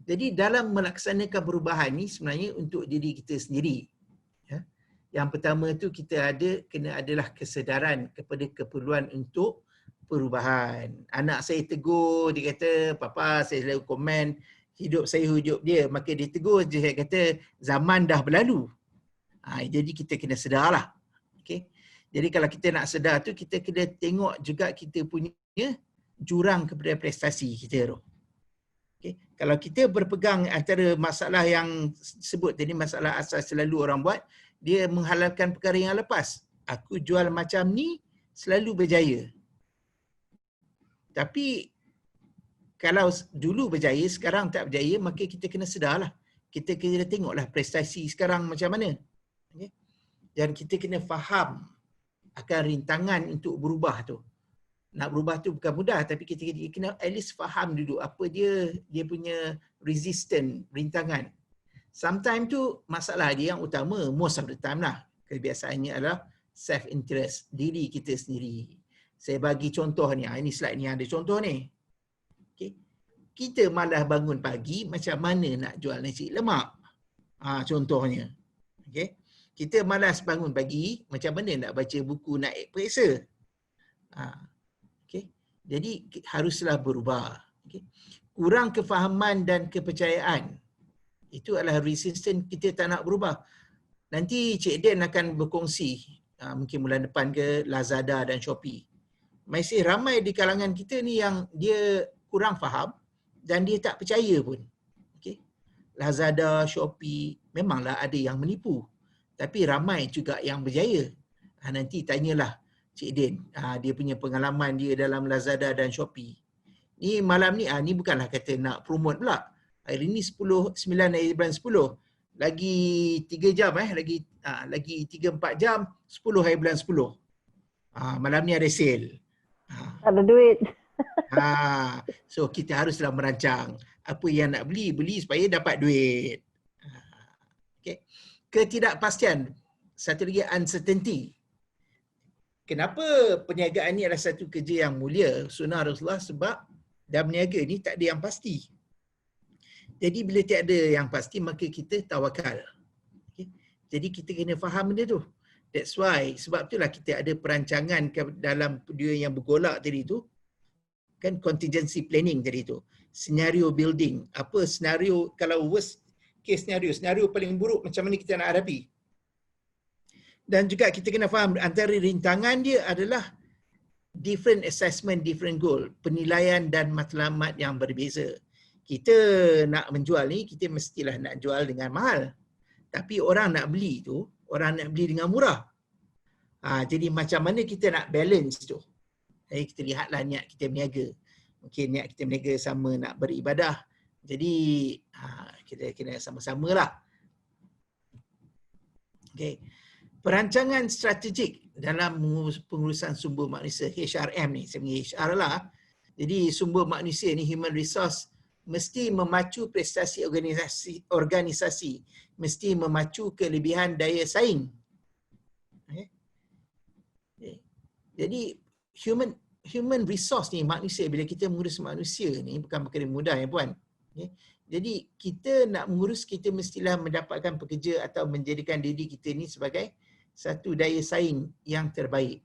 Jadi dalam melaksanakan perubahan ni sebenarnya untuk diri kita sendiri. Ya. Yang pertama tu kita kena adalah kesedaran kepada keperluan untuk perubahan. Anak saya tegur, dia kata, "Papa, saya selalu komen hidup saya hidup dia." Maka dia tegur je, saya kata, zaman dah berlalu. Jadi kita kena sedarlah. Okay. Jadi kalau kita nak sedar tu, kita kena tengok juga kita punya jurang kepada prestasi kita tu. Okay. Kalau kita berpegang antara masalah yang sebut tadi, masalah asas selalu orang buat, dia menghalalkan perkara yang lepas. Aku jual macam ni, selalu berjaya. Tapi kalau dulu berjaya, sekarang tak berjaya, maka kita kena sedarlah. Kita kena tengoklah prestasi sekarang macam mana. Okay. Dan kita kena faham akan rintangan untuk berubah tu. Nak berubah tu bukan mudah, tapi kita kena at least faham dulu apa dia punya resistant, rintangan. Sometimes tu masalah dia yang utama, most of the time lah, kebiasaannya adalah self-interest, diri kita sendiri. Saya bagi contoh ni, ini slide ni ada contoh ni. Okay. Kita malas bangun pagi, macam mana nak jual nasi lemak? Contohnya. Okay. Kita malas bangun pagi, macam mana nak baca buku naik periksa? Okay. Jadi haruslah berubah. Okay. Kurang kefahaman dan kepercayaan. Itu adalah resistance kita tak nak berubah. Nanti Cik Den akan berkongsi, mungkin bulan depan ke, Lazada dan Shopee. Masih ramai di kalangan kita ni yang dia kurang faham dan dia tak percaya pun. Okay. Lazada, Shopee, memanglah ada yang menipu. Tapi ramai juga yang berjaya. Nanti tanyalah Cik Den, dia punya pengalaman dia dalam Lazada dan Shopee. Ni malam ni, ni bukanlah kata nak promote pula. Hari ni 9 hari bulan 10. Lagi 3 jam lagi 3-4 jam, 10 hari bulan 10. Malam ni ada sale. Tak ada duit. So kita haruslah merancang apa yang nak beli supaya dapat duit. Okay. Ketidakpastian. Satu lagi, uncertainty. Kenapa perniagaan ni adalah satu kerja yang mulia, sunnah Rasulullah, sebab dalam berniaga ni tak ada yang pasti. Jadi bila tak ada yang pasti, maka kita tawakal. Okay. Jadi kita kena faham benda tu. That's why, sebab itulah kita ada perancangan dalam dunia yang bergolak tadi tu, kan contingency planning tadi tu. Scenario building. Apa senario, kalau worst case senario paling buruk macam mana kita nak hadapi. Dan juga kita kena faham antara rintangan dia adalah different assessment, different goal. Penilaian dan matlamat yang berbeza. Kita nak menjual ni, kita mestilah nak jual dengan mahal. Tapi orang nak beli tu, orang nak beli dengan murah. Jadi macam mana kita nak balance tu? Jadi kita lihatlah niat kita berniaga. Mungkin niat kita berniaga sama nak beribadah. Jadi kita kena sama-sama lah. Okay. Perancangan strategik dalam pengurusan sumber manusia, HRM ni, sebenarnya HR lah. Jadi sumber manusia ni, human resource, mesti memacu prestasi organisasi, mesti memacu kelebihan daya saing. Okay. Jadi human resource ni, manusia, bila kita mengurus manusia ni bukan perkara mudah ya puan. Okay. Jadi kita nak mengurus, kita mestilah mendapatkan pekerja atau menjadikan diri kita ni sebagai satu daya saing yang terbaik.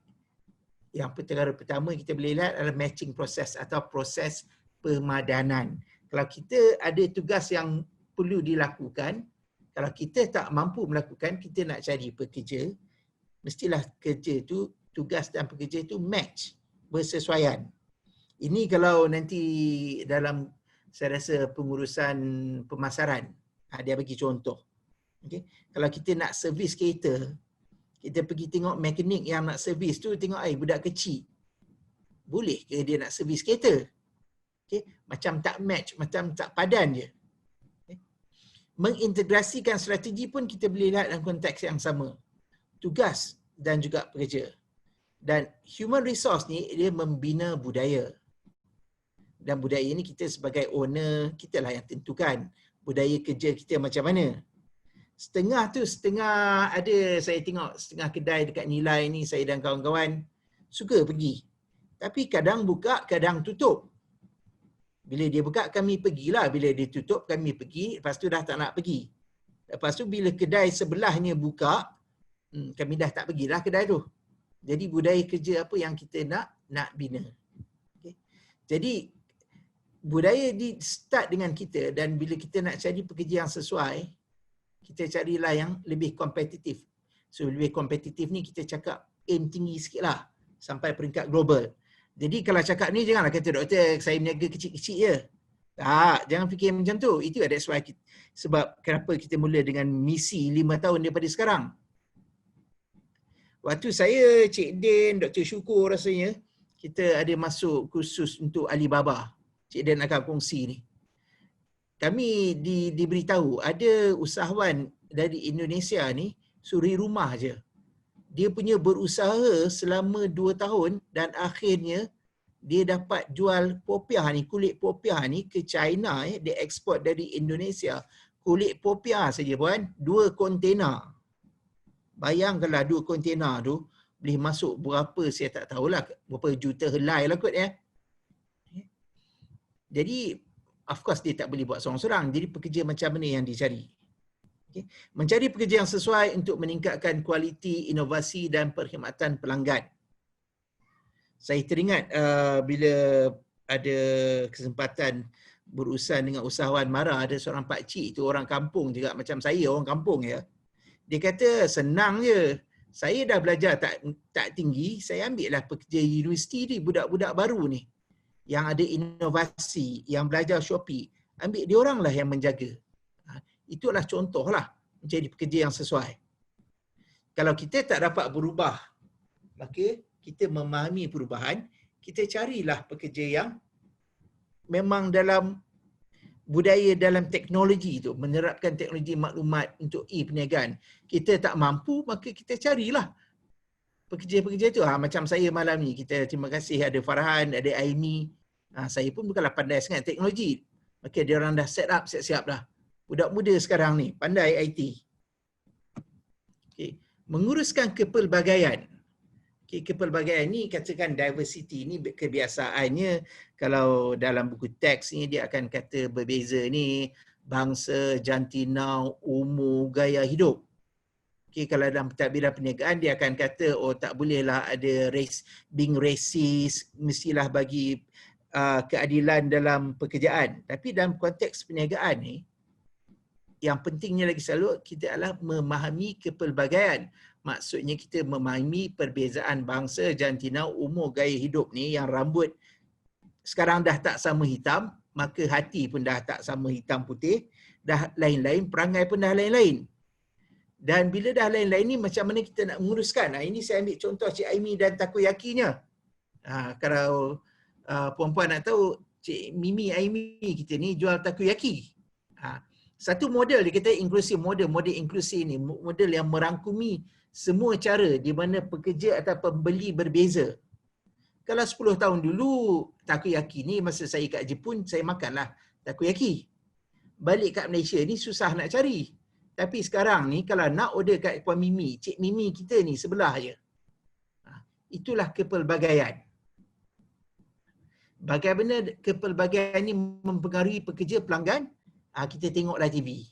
Yang perkara pertama kita boleh lihat adalah matching proses atau proses pemadanan. Kalau kita ada tugas yang perlu dilakukan, kalau kita tak mampu melakukan, kita nak cari pekerja, mestilah kerja tu, tugas dan pekerja itu match, bersesuaian. Ini kalau nanti dalam, saya rasa, pengurusan pemasaran, dia bagi contoh. Okay. Kalau kita nak servis kereta, kita pergi tengok mekanik yang nak servis tu, tengok budak kecil. Boleh ke dia nak servis kereta? Okay. Macam tak match, macam tak padan je. Okay. Mengintegrasikan strategi pun kita boleh lihat dalam konteks yang sama. Tugas dan juga pekerja. Dan human resource ni dia membina budaya. Dan budaya ini kita sebagai owner, kita lah yang tentukan budaya kerja kita macam mana. Setengah ada, saya tengok setengah kedai dekat Nilai ni, saya dan kawan-kawan suka pergi. Tapi kadang buka, kadang tutup. Bila dia buka, kami pergilah. Bila dia tutup, kami pergi. Lepas tu dah tak nak pergi. Lepas tu bila kedai sebelahnya buka, kami dah tak pergilah kedai tu. Jadi budaya kerja apa yang kita nak bina. Okay. Jadi budaya di start dengan kita, dan bila kita nak cari pekerja yang sesuai, kita carilah yang lebih kompetitif. So lebih kompetitif ni kita cakap aim tinggi sikit lah sampai peringkat global. Jadi kalau cakap ni janganlah kata doktor saya berniaga kecil-kecil je. Jangan fikir macam tu. Itu that's why sebab kenapa kita mula dengan misi 5 tahun daripada sekarang. Waktu saya, Cik Din, Dr. Syukur rasanya, kita ada masuk kursus untuk Alibaba. Cik Din akan kongsi ni. Kami diberitahu ada usahawan dari Indonesia ni suri rumah je. Dia punya berusaha selama 2 tahun dan akhirnya dia dapat jual popiah ni, kulit popiah ni ke China. Dia ekspor dari Indonesia. Kulit popiah saja puan, 2 kontainer. Bayangkanlah 2 kontainer tu boleh masuk berapa, saya tak tahulah, berapa juta helai lah kot ya. Jadi of course dia tak boleh buat seorang-seorang. Jadi pekerja macam mana yang dicari? Okay. Mencari pekerja yang sesuai untuk meningkatkan kualiti, inovasi dan perkhidmatan pelanggan. Saya teringat bila ada kesempatan berurusan dengan usahawan mara, ada seorang pakcik tu orang kampung juga macam saya, orang kampung ya. Dia kata senang je. Saya dah belajar tak tinggi, saya ambil lah pekerja universiti ni, budak-budak baru ni. Yang ada inovasi, yang belajar Shopee, ambil dia orang lah yang menjaga. Itulah contohlah menjadi pekerja yang sesuai. Kalau kita tak dapat berubah, maka kita memahami perubahan, kita carilah pekerja yang memang dalam budaya dalam teknologi itu, menerapkan teknologi maklumat untuk perniagaan. Kita tak mampu, maka kita carilah pekerja-pekerja itu. Macam saya malam ni, kita terima kasih ada Farhan, ada Aini. Saya pun bukanlah pandai sangat teknologi. Maka dia orang dah set up, siap-siap dah. Budak muda sekarang ni, pandai IT. Okay. Menguruskan kepelbagaian. Okay, kepelbagaian ni katakan diversity ni kebiasaannya kalau dalam buku teks ni dia akan kata berbeza ni bangsa, jantina, umur, gaya hidup. Okey, kalau dalam pentadbiran perniagaan dia akan kata tak bolehlah ada being racist, mestilah bagi keadilan dalam pekerjaan. Tapi dalam konteks perniagaan ni, yang pentingnya lagi selalu kita adalah memahami kepelbagaian. Maksudnya kita memahami perbezaan bangsa, jantina, umur, gaya hidup ni, yang rambut sekarang dah tak sama hitam, maka hati pun dah tak sama hitam putih, dah lain-lain, perangai pun dah lain-lain. Dan bila dah lain-lain ni, macam mana kita nak menguruskan? Ini saya ambil contoh Cik Aimi dan takoyakinya. Kalau puan-puan nak tahu, Cik Mimi Aimi kita ni jual takoyaki. Satu model dia kata inklusif model inklusif ni, model yang merangkumi semua cara di mana pekerja atau pembeli berbeza. Kalau 10 tahun dulu, takoyaki ni masa saya kat Jepun, saya makanlah takoyaki. Balik kat Malaysia ni susah nak cari. Tapi sekarang ni kalau nak order kat Puan Mimi, Cik Mimi kita ni sebelah je. Itulah kepelbagaian. Bagaimana kepelbagaian ni mempengaruhi pekerja pelanggan? Kita tengoklah TV.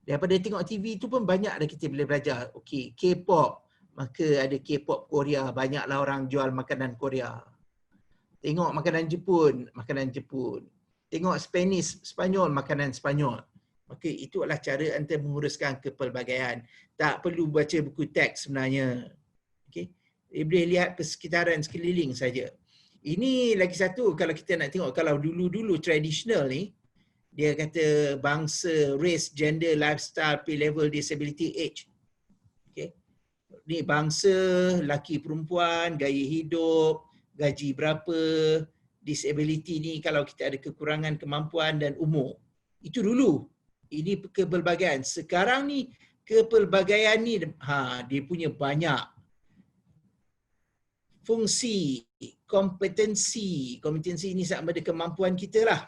Daripada tengok TV tu pun banyak dah kita boleh belajar. Okey, K-pop. Maka ada K-pop Korea. Banyaklah orang jual makanan Korea. Tengok makanan Jepun, makanan Jepun. Tengok Spanish, Spanyol, makanan Spanyol. Maka itu adalah cara anda menguruskan kepelbagaian. Tak perlu baca buku teks sebenarnya. Okey. Boleh lihat persekitaran sekeliling saja. Ini lagi satu kalau kita nak tengok, kalau dulu-dulu tradisional ni, dia kata bangsa, race, gender, lifestyle, pay level, disability, age. Okay. Ni bangsa, laki perempuan, gaya hidup, gaji berapa, disability ni kalau kita ada kekurangan kemampuan dan umur. Itu dulu. Ini kepelbagaian. Sekarang ni kepelbagaian ni dia punya banyak fungsi, kompetensi. Kompetensi ini sama ada kemampuan kita lah.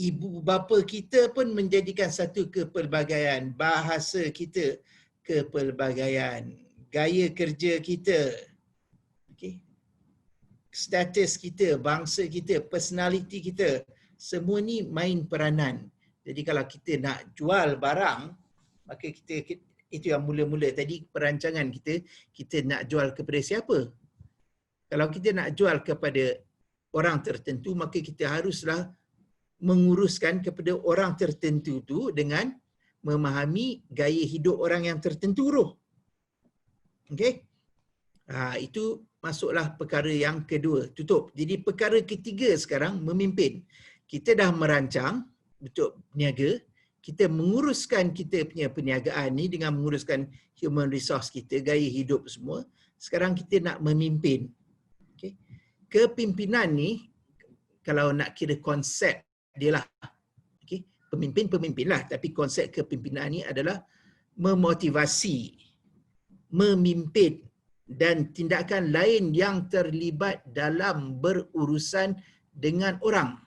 Ibu bapa kita pun menjadikan satu kepelbagaian. Bahasa kita kepelbagaian. Gaya kerja kita. Okay. Status kita, bangsa kita, personality kita. Semua ni main peranan. Jadi kalau kita nak jual barang, maka kita itu yang mula-mula tadi perancangan kita nak jual kepada siapa? Kalau kita nak jual kepada orang tertentu, maka kita haruslah menguruskan kepada orang tertentu tu dengan memahami gaya hidup orang yang tertentu tu. Okey? Itu masuklah perkara yang kedua. Tutup. Jadi perkara ketiga sekarang memimpin. Kita dah merancang untuk berniaga, kita menguruskan kita punya perniagaan ni dengan menguruskan human resource kita, gaya hidup semua. Sekarang kita nak memimpin. Okey. Kepimpinan ni kalau nak kira konsep dia lah. Okay. Pemimpin lah. Tapi konsep kepimpinan ni adalah memotivasi, memimpin dan tindakan lain yang terlibat dalam berurusan dengan orang.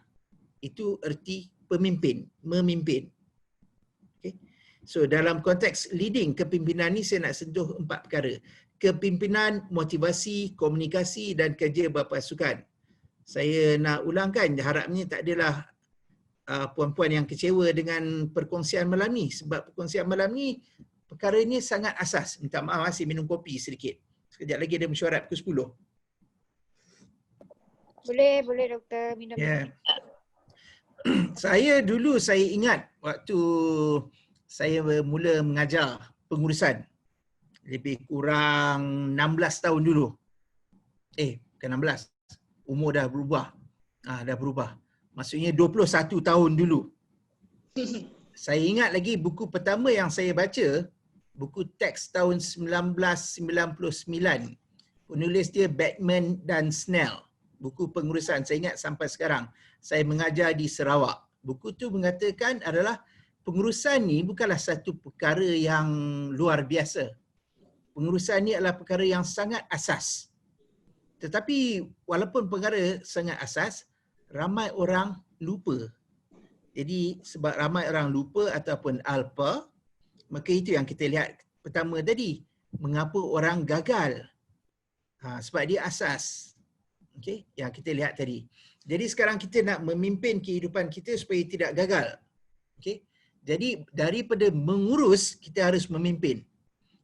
Itu erti pemimpin, memimpin. Okay. So dalam konteks leading, kepimpinan ni saya nak sentuh 4 perkara. Kepimpinan, motivasi, komunikasi dan kerja berpasukan. Saya nak ulangkan, harapnya tak adalah puan-puan yang kecewa dengan perkongsian malam ni. Sebab perkongsian malam ni, perkara ini sangat asas. Minta maaf, saya minum kopi sedikit. Sekejap lagi ada mesyuarat pukul 10. Boleh doktor minum. Yeah. Saya ingat waktu saya mula mengajar pengurusan. Lebih kurang 16 tahun dulu. Bukan 16. Umur dah berubah. Dah berubah. Maksudnya 21 tahun dulu. Saya ingat lagi buku pertama yang saya baca, buku teks tahun 1999. Penulis dia Beckman dan Snell. Buku pengurusan, saya ingat sampai sekarang. Saya mengajar di Sarawak. Buku tu mengatakan adalah pengurusan ni bukanlah satu perkara yang luar biasa. Pengurusan ni adalah perkara yang sangat asas. Tetapi walaupun perkara sangat asas, ramai orang lupa. Jadi sebab ramai orang lupa ataupun alpa, maka itu yang kita lihat pertama tadi. Mengapa orang gagal? Sebab dia asas. Okey, yang kita lihat tadi. Jadi sekarang kita nak memimpin kehidupan kita supaya tidak gagal. Okey. Jadi daripada mengurus, kita harus memimpin.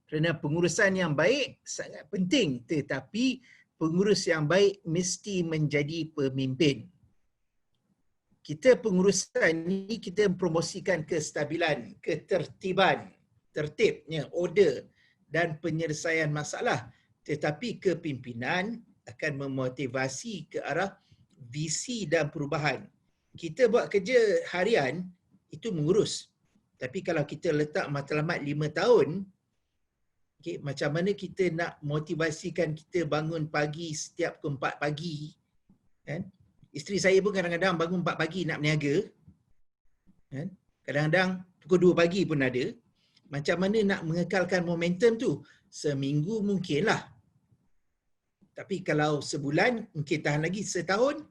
Kerana pengurusan yang baik sangat penting, tetapi pengurus yang baik mesti menjadi pemimpin. Kita pengurusan ni kita promosikan kestabilan, ketertiban, tertibnya, order dan penyelesaian masalah. Tetapi kepimpinan akan memotivasi ke arah visi dan perubahan. Kita buat kerja harian, itu mengurus. Tapi kalau kita letak matlamat 5 tahun, okay, macam mana kita nak motivasikan kita bangun pagi setiap ke 4 pagi, kan? Isteri saya pun kadang-kadang bangun 4 pagi nak berniaga, kan? Kadang-kadang pukul 2 pagi pun ada. Macam mana nak mengekalkan momentum tu? Seminggu mungkinlah. Tapi kalau sebulan, mungkin tahan lagi setahun.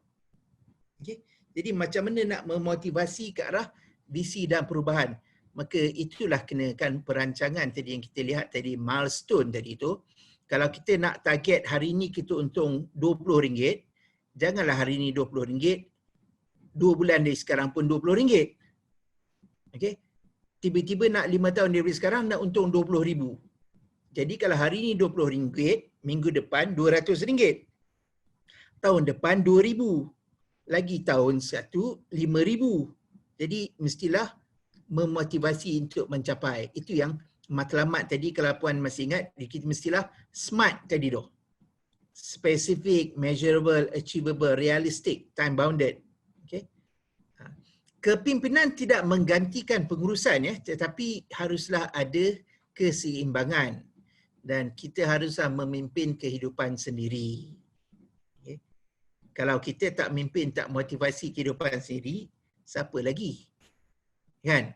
Okay? Jadi macam mana nak memotivasi ke arah visi dan perubahan? Maka itulah kenakan perancangan tadi yang kita lihat tadi, milestone tadi tu. Kalau kita nak target hari ni kita untung RM20, janganlah hari ni RM20, 2 bulan dari sekarang pun RM20. Okay? Tiba-tiba nak 5 tahun dari sekarang nak untung RM20,000. Jadi kalau hari ni RM20, minggu depan RM200. Tahun depan RM2,000. Lagi tahun satu RM5,000. Jadi mestilah memotivasi untuk mencapai. Itu yang matlamat tadi, kalau puan masih ingat, kita mestilah SMART tadi tu. Specific, measurable, achievable, realistic, time bounded. Okay? Kepimpinan tidak menggantikan pengurusan, ya, tetapi haruslah ada keseimbangan dan kita haruslah memimpin kehidupan sendiri. Okay? Kalau kita tak memimpin, tak motivasi kehidupan sendiri, siapa lagi? Kan?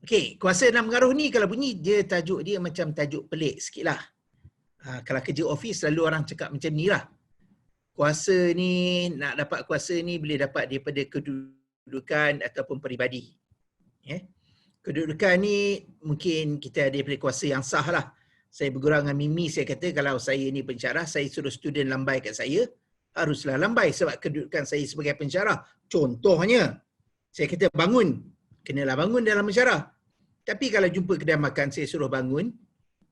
Okey, kuasa dan pengaruh ni kalau bunyi dia tajuk dia macam tajuk pelik sikitlah. Kalau kerja office selalu orang cakap macam ni lah. Kuasa ni, nak dapat kuasa ni boleh dapat daripada kedudukan ataupun peribadi. Kedudukan ni mungkin kita ada daripada kuasa yang sah lah. Saya bergurau dengan Mimi, saya kata kalau saya ni pensyarah, saya suruh student lambai kat saya, haruslah lambai sebab kedudukan saya sebagai pensyarah. Contohnya, saya kata bangun, kenalah bangun dalam mensyarah. Tapi kalau jumpa kedai makan, saya suruh bangun,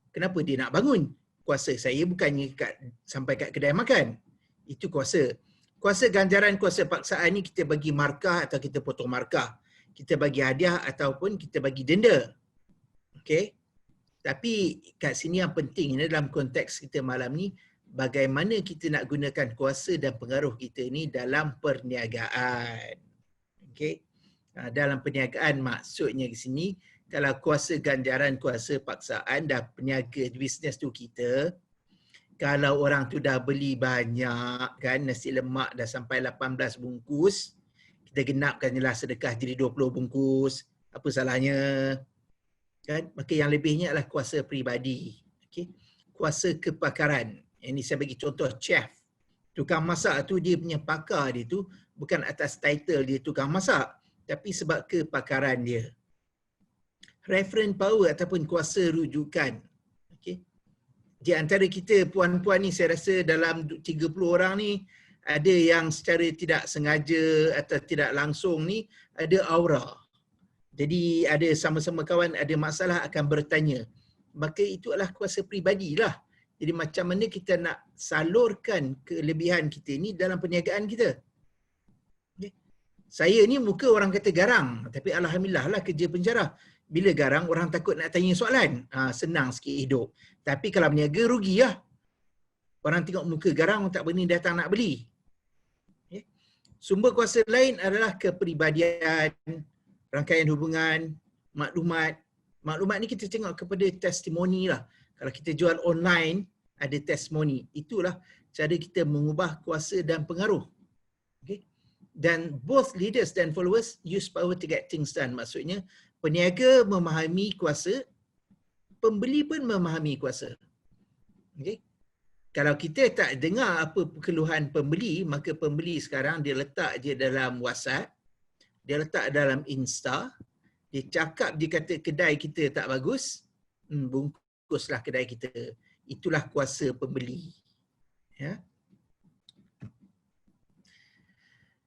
kenapa dia nak bangun? Kuasa saya bukannya sampai kat kedai makan. Itu kuasa. Kuasa ganjaran, kuasa paksaan ni kita bagi markah atau kita potong markah. Kita bagi hadiah ataupun kita bagi denda. Okey? Tapi kat sini yang penting dalam konteks kita malam ni, bagaimana kita nak gunakan kuasa dan pengaruh kita ni dalam perniagaan. Okey? Dalam perniagaan maksudnya di sini, kalau kuasa ganjaran, kuasa paksaan dah peniaga bisnes tu kita, kalau orang tu dah beli banyak kan, nasi lemak dah sampai 18 bungkus, kita genapkan jelah sedekah jadi 20 bungkus, apa salahnya? Kan? Maka yang lebihnya adalah kuasa peribadi. Okay? Kuasa kepakaran. Ini saya bagi contoh chef. Tukang masak tu dia punya pakar dia tu bukan atas title dia tukang masak, tapi sebab kepakaran dia. Reference power ataupun kuasa rujukan. Okay? Di antara kita puan-puan ni saya rasa dalam 30 orang ni ada yang secara tidak sengaja atau tidak langsung ni ada aura. Jadi ada sama-sama kawan ada masalah akan bertanya. Maka itu adalah kuasa peribadi lah. Jadi macam mana kita nak salurkan kelebihan kita ni dalam perniagaan kita. Okay? Saya ni muka orang kata garang, tapi alhamdulillah lah kerja penjara. Bila garang orang takut nak tanya soalan. Senang sikit hidup. Tapi kalau berniaga rugi lah. Orang tengok muka garang tak berani datang nak beli. Okay? Sumber kuasa lain adalah kepribadian, rangkaian hubungan, maklumat. Maklumat ni kita tengok kepada testimoni lah. Kalau kita jual online, ada testimoni. Itulah cara kita mengubah kuasa dan pengaruh. Okay? Dan both leaders dan followers use power to get things done. Maksudnya, peniaga memahami kuasa, pembeli pun memahami kuasa. Okay? Kalau kita tak dengar apa keluhan pembeli, maka pembeli sekarang dia letak je dalam WhatsApp, dia letak dalam Insta, dia cakap, dia kata kedai kita tak bagus, bungkuslah kedai kita. Itulah kuasa pembeli. Ya.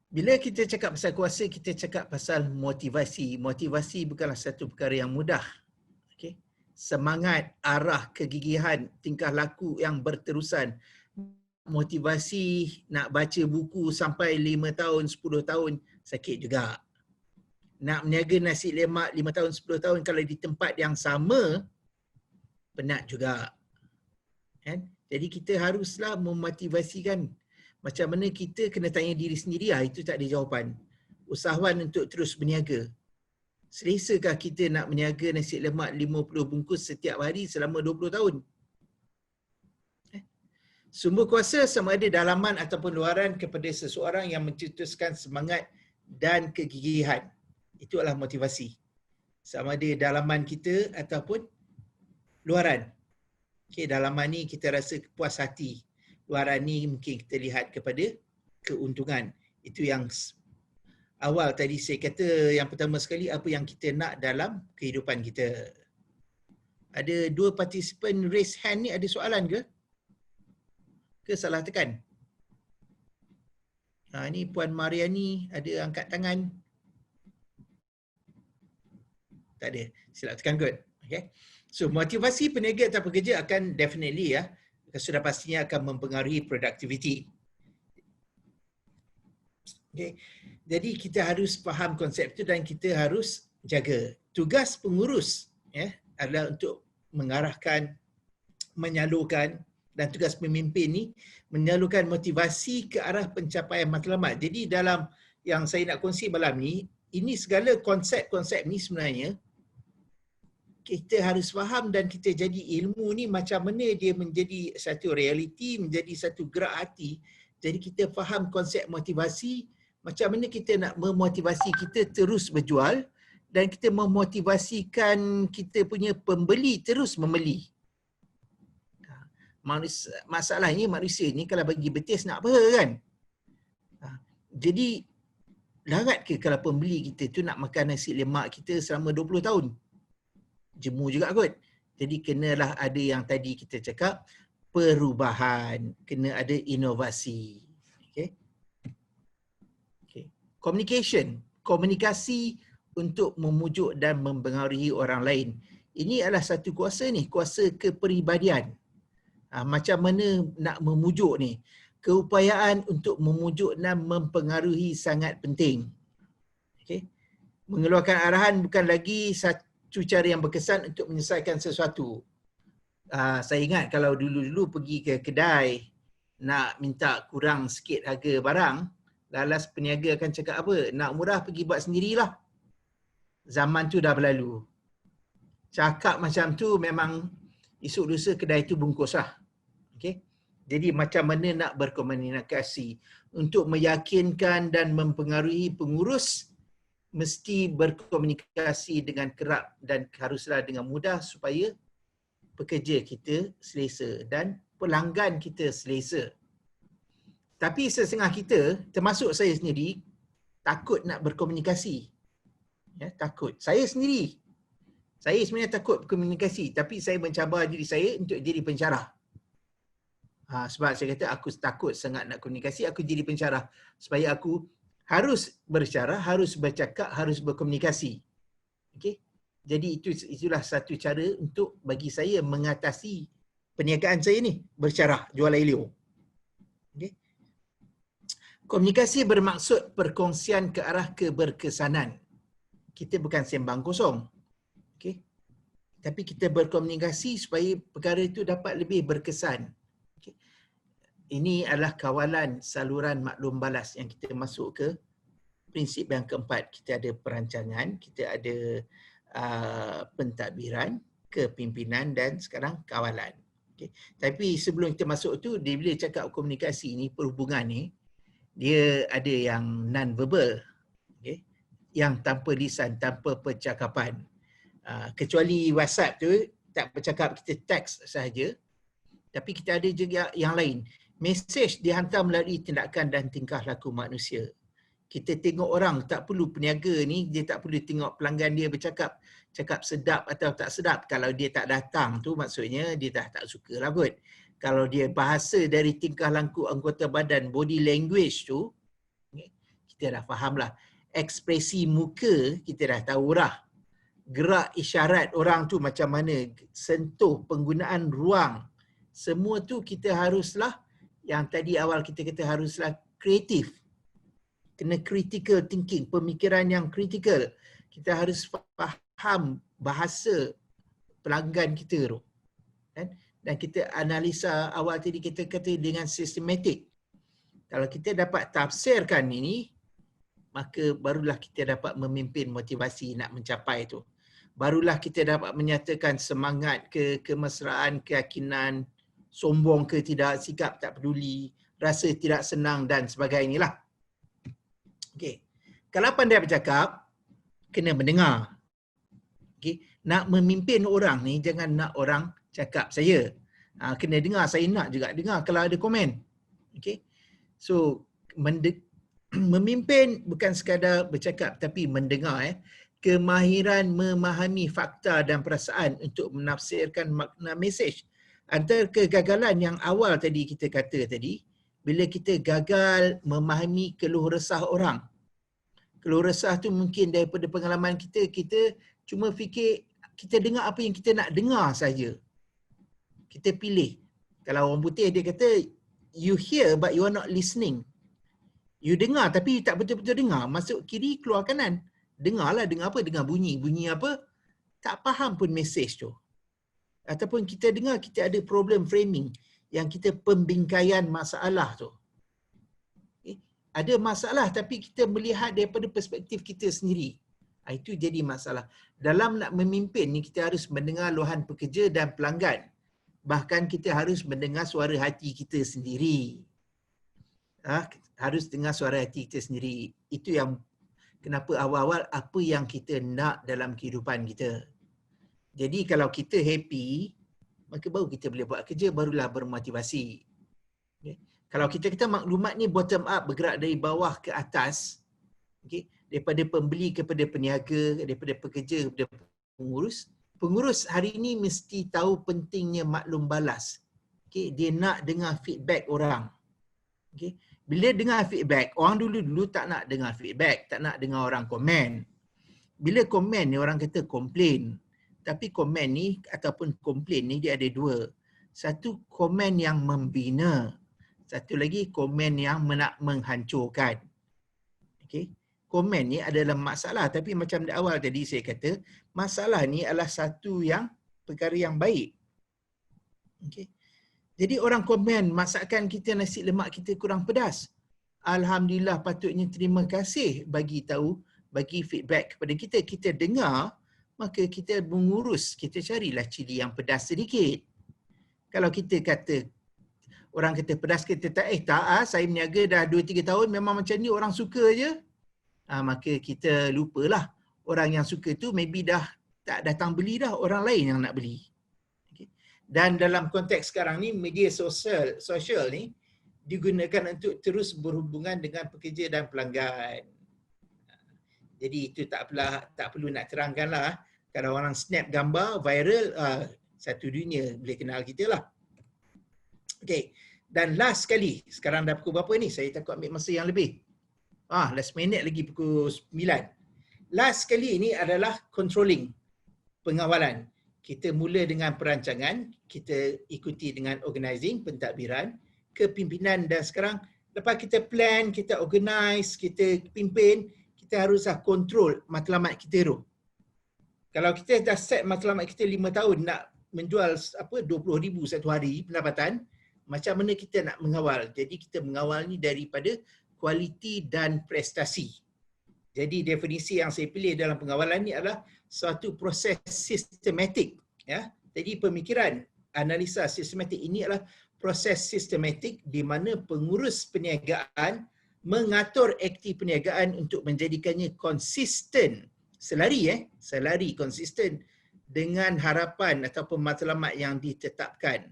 Bila kita cakap pasal kuasa, kita cakap pasal motivasi. Motivasi bukanlah satu perkara yang mudah. Okay? semangat, arah, kegigihan, tingkah laku yang berterusan. Motivasi nak baca buku sampai 5 tahun, 10 tahun, sakit juga. Nak meniaga nasi lemak 5 tahun, 10 tahun kalau di tempat yang sama, penat juga. Kan? Jadi kita haruslah memotivasikan. Macam mana kita kena tanya diri sendiri, itu tak ada jawapan. Usahawan untuk terus berniaga. Selesakah kita nak meniaga nasi lemak 50 bungkus setiap hari selama 20 tahun? Sumber kuasa sama ada dalaman ataupun luaran kepada seseorang yang mencetuskan semangat dan kegigihan. Itu adalah motivasi. Sama ada dalaman kita ataupun luaran. Okay, dalaman ni kita rasa puas hati. Luaran ni mungkin kita lihat kepada keuntungan. Itu yang awal tadi saya kata, yang pertama sekali, apa yang kita nak dalam kehidupan kita. Ada 2 partisipan raise hand ni, ada soalan ke? Ke salah tekan? Ni Puan Mariani ada angkat tangan. Tak ada. Silap tekan kot. Okay. So motivasi peniaga atau pekerja akan definitely sudah pastinya akan mempengaruhi produktiviti. Okay. Jadi kita harus faham konsep itu dan kita harus jaga. Tugas pengurus adalah untuk mengarahkan, menyalurkan, dan tugas pemimpin ni menyalurkan motivasi ke arah pencapaian matlamat. Jadi dalam yang saya nak kongsi malam ni, ini segala konsep-konsep ni sebenarnya kita harus faham dan kita jadi ilmu ni macam mana dia menjadi satu realiti, menjadi satu gerak hati. Jadi kita faham konsep motivasi, macam mana kita nak memotivasi kita terus berjual dan kita memotivasikan kita punya pembeli terus membeli. Masalahnya manusia ni kalau bagi betis nak apa kan? Jadi larat ke kalau pembeli kita tu nak makan nasi lemak kita selama 20 tahun? Jemu juga kot. Jadi kenalah ada yang tadi kita cakap, perubahan, kena ada inovasi. Okay. Communication, komunikasi untuk memujuk dan mempengaruhi orang lain. Ini adalah satu kuasa ni, kuasa kepribadian. Macam mana nak memujuk ni? Keupayaan untuk memujuk dan mempengaruhi sangat penting. Okay. Mengeluarkan arahan bukan lagi satu cara yang berkesan untuk menyelesaikan sesuatu. Saya ingat kalau dulu-dulu pergi ke kedai nak minta kurang sikit harga barang, lalas peniaga akan cakap apa? Nak murah pergi buat sendirilah. Zaman tu dah berlalu. Cakap macam tu memang esok lusa kedai tu bungkus lah. Okay? Jadi macam mana nak berkomunikasi untuk meyakinkan dan mempengaruhi pengurus, mesti berkomunikasi dengan kerap dan haruslah dengan mudah supaya pekerja kita selesa dan pelanggan kita selesa. Tapi setengah kita, termasuk saya sendiri, takut nak berkomunikasi. Takut. Saya sendiri. Saya sebenarnya takut berkomunikasi, tapi saya mencabar diri saya untuk jadi pensyarah. Sebab saya kata aku takut sangat nak komunikasi, aku jadi pensyarah. Supaya aku harus bersyarah, harus bercakap, harus berkomunikasi. Okay? Jadi itulah satu cara untuk bagi saya mengatasi perniagaan saya ni, bersyarah, jual air. Okay? Komunikasi bermaksud perkongsian ke arah keberkesanan. Kita bukan sembang kosong. Okay? Tapi kita berkomunikasi supaya perkara itu dapat lebih berkesan. Okay? Ini adalah kawalan saluran maklum balas yang kita masuk ke prinsip yang keempat. Kita ada perancangan, kita ada pentadbiran, kepimpinan dan sekarang kawalan. Okay. Tapi sebelum kita masuk tu, dia bila cakap komunikasi ni, perhubungan ni, dia ada yang non-verbal. Okay. Yang tanpa lisan, tanpa percakapan. Kecuali WhatsApp tu, tak bercakap, kita teks sahaja. Tapi kita ada juga yang lain. Mesej dihantar melalui tindakan dan tingkah laku manusia. Kita tengok orang, tak perlu peniaga ni, dia tak perlu tengok pelanggan dia bercakap, cakap sedap atau tak sedap. Kalau dia tak datang tu maksudnya dia dah tak suka lah kot. Kalau dia bahasa dari tingkah laku anggota badan, body language tu, kita dah faham lah. Ekspresi muka kita dah tahu lah. gerak isyarat orang tu macam mana, sentuh penggunaan ruang. Semua tu kita haruslah, yang tadi awal kita kata haruslah kreatif. Kena critical thinking, pemikiran yang kritikal. Kita harus faham bahasa pelanggan kita tu. Kan? Dan kita analisa awal tadi kita kata dengan sistematik. Kalau kita dapat tafsirkan ini, maka barulah kita dapat memimpin motivasi nak mencapai tu. Barulah kita dapat menyatakan semangat ke, kemesraan, keyakinan, sombong ke tidak, sikap tak peduli, rasa tidak senang dan sebagainya lah. Okey. Kalau pandai bercakap, kena mendengar. Okey. Nak memimpin orang ni jangan nak orang cakap saya. Kena dengar, saya nak juga dengar kalau ada komen. Okey. So memimpin bukan sekadar bercakap tapi mendengar. Kemahiran memahami fakta dan perasaan untuk menafsirkan makna mesej. Antara kegagalan yang awal tadi kita kata tadi, bila kita gagal memahami keluh resah orang. Keluh resah tu mungkin daripada pengalaman kita, kita cuma fikir kita dengar apa yang kita nak dengar saja. Kita pilih. Kalau orang putih dia kata, you hear but you are not listening. You dengar tapi tak betul-betul dengar. Masuk kiri, keluar kanan. Dengarlah, dengar apa? Dengar bunyi. Bunyi apa? Tak faham pun mesej tu. Ataupun kita dengar kita ada problem framing. Yang kita pembingkaian masalah tu. Ada masalah tapi kita melihat daripada perspektif kita sendiri. Itu jadi masalah. Dalam nak memimpin ni kita harus mendengar luahan pekerja dan pelanggan. Bahkan kita harus mendengar suara hati kita sendiri. Harus dengar suara hati kita sendiri. Itu yang kenapa awal-awal apa yang kita nak dalam kehidupan kita. Jadi kalau kita happy, maka baru kita boleh buat kerja, barulah bermotivasi. Okay. Kalau kita kata maklumat ni bottom up, bergerak dari bawah ke atas, okay, daripada pembeli kepada peniaga, daripada pekerja kepada pengurus. Pengurus hari ini mesti tahu pentingnya maklum balas. Okay, dia nak dengar feedback orang. Okay. Bila dengar feedback, orang dulu tak nak dengar feedback, tak nak dengar orang komen. Bila komen ni orang kata komplain. Tapi komen ni ataupun komplain ni dia ada dua. Satu komen yang membina. Satu lagi komen yang nak menghancurkan. Okay. Komen ni adalah masalah. Tapi macam di awal tadi saya kata, masalah ni adalah satu yang perkara yang baik. Okay. Jadi orang komen masakan kita nasi lemak kita kurang pedas. Alhamdulillah, patutnya terima kasih bagi tahu, bagi feedback kepada kita. Kita dengar, maka kita mengurus, kita carilah cili yang pedas sedikit. Kalau kita kata, orang kata pedas, kita tak, saya meniaga dah 2-3 tahun memang macam ni, orang suka je. Maka kita lupalah. Orang yang suka tu maybe dah tak datang beli dah, orang lain yang nak beli. Dan dalam konteks sekarang ni, media sosial ni digunakan untuk terus berhubungan dengan pekerja dan pelanggan. Jadi itu tak perlu nak terangkanlah. Kalau orang snap gambar viral, satu dunia boleh kenal kita lah. Okay. Dan last sekali, sekarang dah pukul berapa ni? Saya takut ambil masa yang lebih. Last minute lagi pukul 9. Last sekali ini adalah controlling, pengawalan. Kita mula dengan perancangan, kita ikuti dengan organizing, pentadbiran, kepimpinan dan sekarang lepas kita plan, kita organize, kita pimpin, kita haruslah kontrol matlamat kita tu. Kalau kita dah set matlamat kita 5 tahun nak menjual 20,000 satu hari pendapatan, macam mana kita nak mengawal? Jadi kita mengawal ni daripada kualiti dan prestasi. Jadi definisi yang saya pilih dalam pengawalan ni adalah suatu proses sistematik. Ya. Jadi pemikiran, analisa sistematik ini adalah proses sistematik di mana pengurus perniagaan mengatur aktif perniagaan untuk menjadikannya konsisten, selari konsisten dengan harapan ataupun matlamat yang ditetapkan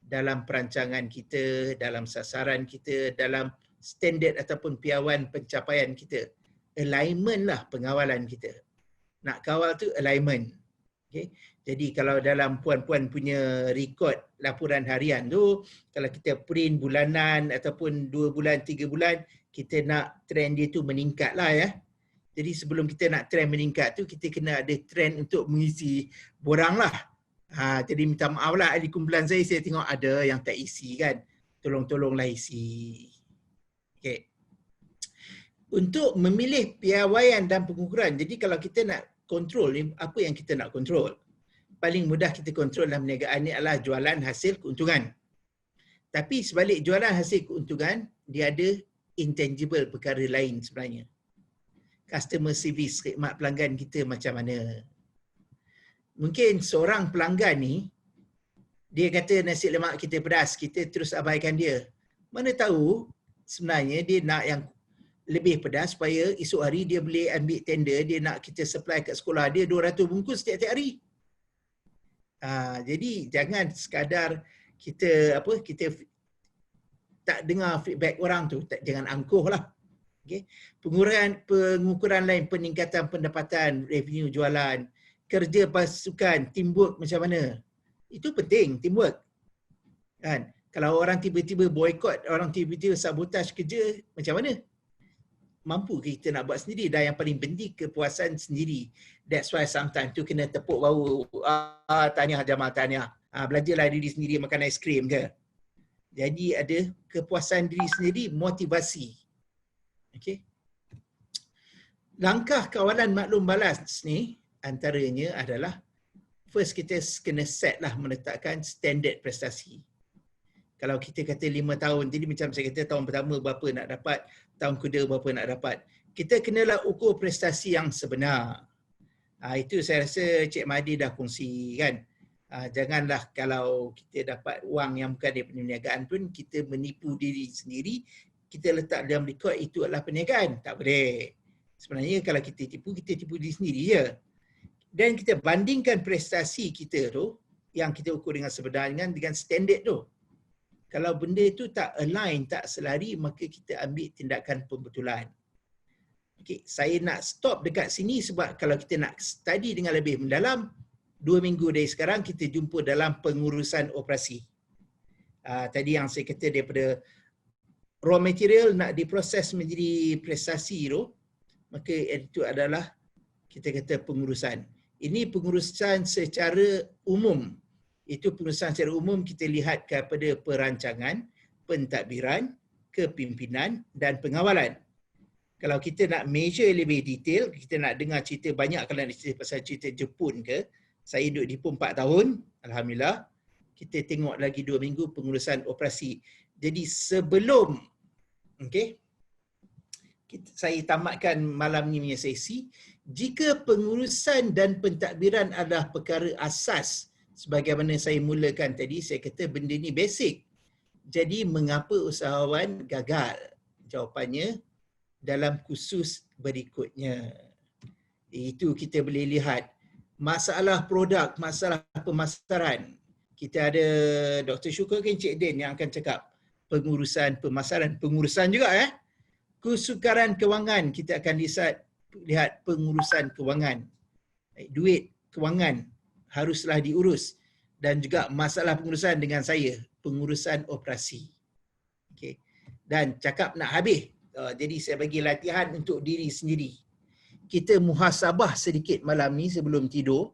dalam perancangan kita, dalam sasaran kita, dalam standard ataupun piawan pencapaian kita. Alignment lah pengawalan kita. Nak kawal tu alignment. Okay. Jadi kalau dalam puan-puan punya rekod laporan harian tu, kalau kita print bulanan ataupun 2 bulan, 3 bulan, kita nak trend dia tu meningkat lah ya. Jadi sebelum kita nak trend meningkat tu, kita kena ada trend untuk mengisi borang lah. Jadi minta maaf lah, di kumpulan saya tengok ada yang tak isi kan. Tolong-tolonglah isi. Okay. Untuk memilih piawaian dan pengukuran, jadi kalau kita nak kontrol ni, apa yang kita nak kontrol? Paling mudah kita kontrol dalam perniagaan ni adalah jualan hasil keuntungan. Tapi sebalik jualan hasil keuntungan, dia ada intangible perkara lain sebenarnya. Customer service, khidmat pelanggan kita macam mana. Mungkin seorang pelanggan ni, dia kata nasi lemak kita pedas, kita terus abaikan dia. Mana tahu sebenarnya dia nak yang lebih pedas supaya esok hari dia boleh ambil tender, dia nak kita supply kat sekolah dia 200 bungkus setiap hari. Jadi jangan sekadar kita tak dengar feedback orang tu, jangan angkuh lah. Okay. Pengukuran lain, peningkatan pendapatan, revenue jualan, kerja pasukan, teamwork macam mana. Itu penting, teamwork. Kan? Kalau orang tiba-tiba boycott, orang tiba-tiba sabotaj kerja, macam mana? Mampu kita nak buat sendiri. Dan yang paling penting, kepuasan sendiri. That's why sometimes tu kena tepuk bahu. Tahniah Jamal, tahniah. Belajarlah diri sendiri makan aiskrim ke. Jadi ada kepuasan diri sendiri, motivasi. Okay. Langkah kawalan maklum balas ni antaranya adalah first kita kena set lah, meletakkan standard prestasi. Kalau kita kata 5 tahun, jadi macam saya kata tahun pertama berapa nak dapat, tahun kedua berapa nak dapat. Kita kenalah ukur prestasi yang sebenar. Itu saya rasa Cik Mahdi dah kongsi kan. Janganlah kalau kita dapat wang yang bukan dari perniagaan pun, kita menipu diri sendiri, kita letak dalam rekod itu adalah perniagaan. Tak boleh. Sebenarnya kalau kita tipu diri sendiri je. Dan kita bandingkan prestasi kita tu, yang kita ukur dengan sebenar dengan standard tu. Kalau benda itu tak align, tak selari, maka kita ambil tindakan pembetulan. Okay, saya nak stop dekat sini sebab kalau kita nak study dengan lebih mendalam, 2 minggu dari sekarang kita jumpa dalam pengurusan operasi. Tadi yang saya kata daripada raw material nak diproses menjadi prestasi tu, maka itu adalah kita kata pengurusan. Ini pengurusan secara umum. Itu pengurusan secara umum kita lihat kepada perancangan, pentadbiran, kepimpinan dan pengawalan. Kalau kita nak measure lebih detail, kita nak dengar cerita banyak, kalau nak cerita pasal cerita Jepun ke, saya duduk di Jepun 4 tahun, Alhamdulillah. Kita tengok lagi 2 minggu pengurusan operasi. Jadi sebelum saya tamatkan malam ni punya sesi, jika pengurusan dan pentadbiran adalah perkara asas, sebagaimana saya mulakan tadi, saya kata benda ni basic. Jadi mengapa usahawan gagal? Jawapannya dalam kursus berikutnya. Itu kita boleh lihat. Masalah produk, masalah pemasaran. Kita ada Dr. Syukur kan Cik Din yang akan cakap pengurusan pemasaran, pengurusan juga kesukaran kewangan, kita akan lihat pengurusan kewangan. Duit, kewangan haruslah diurus, dan juga masalah pengurusan dengan saya, pengurusan operasi. Okay. Dan cakap nak habis. Jadi saya bagi latihan untuk diri sendiri. Kita muhasabah sedikit malam ni sebelum tidur.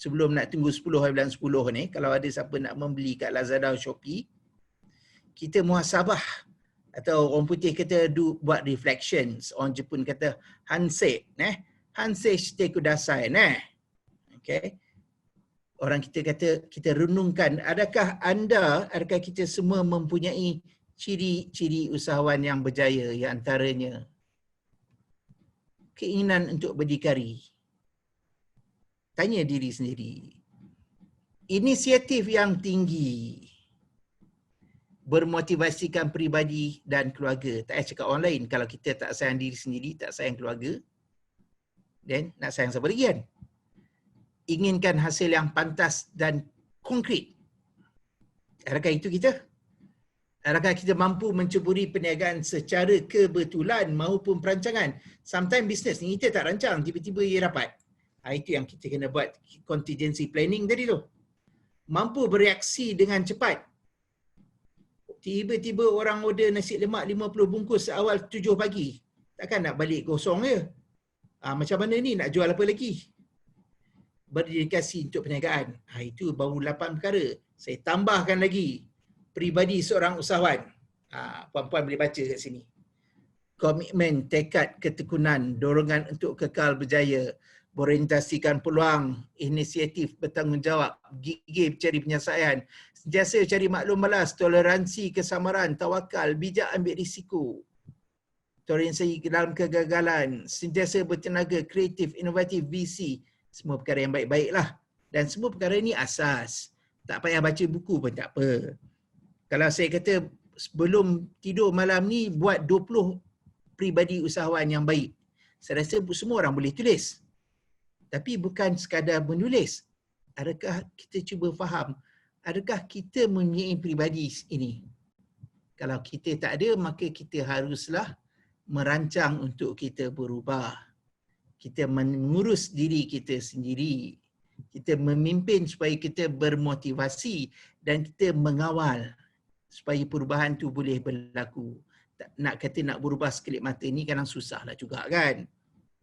Sebelum nak tunggu 10 hari bulan 10 ni, kalau ada siapa nak membeli kat Lazada atau Shopee, kita muhasabah, atau orang putih kata buat reflections. Orang Jepun kata hansei, hansei shite kudasai, okay. Orang kita kata kita renungkan, adakah kita semua mempunyai ciri-ciri usahawan yang berjaya, yang antaranya keinginan untuk berdikari. Tanya diri sendiri. Inisiatif yang tinggi, bermotivasikan peribadi dan keluarga. Tak payah cakap orang lain. Kalau kita tak sayang diri sendiri, tak sayang keluarga, then nak sayang siapa lagi kan? Inginkan hasil yang pantas dan konkret. Adakah itu kita? Adakah kita mampu menceburi perniagaan secara kebetulan maupun perancangan? Sometimes business ni kita tak rancang, tiba-tiba ia dapat. Itu yang kita kena buat, contingency planning tadi tu. Mampu bereaksi dengan cepat. Tiba-tiba orang order nasi lemak 50 bungkus awal 7 pagi. Takkan nak balik kosong je. Macam mana ni nak jual apa lagi? Berdedikasi untuk perniagaan. Itu baru 8 perkara. Saya tambahkan lagi peribadi seorang usahawan. Puan-puan boleh baca kat sini. Komitmen, tekad, ketekunan, dorongan untuk kekal berjaya, berorientasikan peluang, inisiatif, bertanggungjawab, gigih cari penyelesaian, sentiasa cari maklum balas, toleransi, kesamaran, tawakal, bijak ambil risiko, toleransi dalam kegagalan, sentiasa bertenaga, kreatif, inovatif, visi, semua perkara yang baik-baik lah. Dan semua perkara ni asas. Tak payah baca buku pun tak apa. Kalau saya kata sebelum tidur malam ni buat 20 peribadi usahawan yang baik, saya rasa semua orang boleh tulis. Tapi bukan sekadar menulis. Adakah kita cuba faham, adakah kita mempunyai peribadi ini? Kalau kita tak ada, maka kita haruslah merancang untuk kita berubah. Kita mengurus diri kita sendiri. Kita memimpin supaya kita bermotivasi dan kita mengawal supaya perubahan tu boleh berlaku. Nak kata nak berubah sekelip mata ni kadang susah lah juga kan.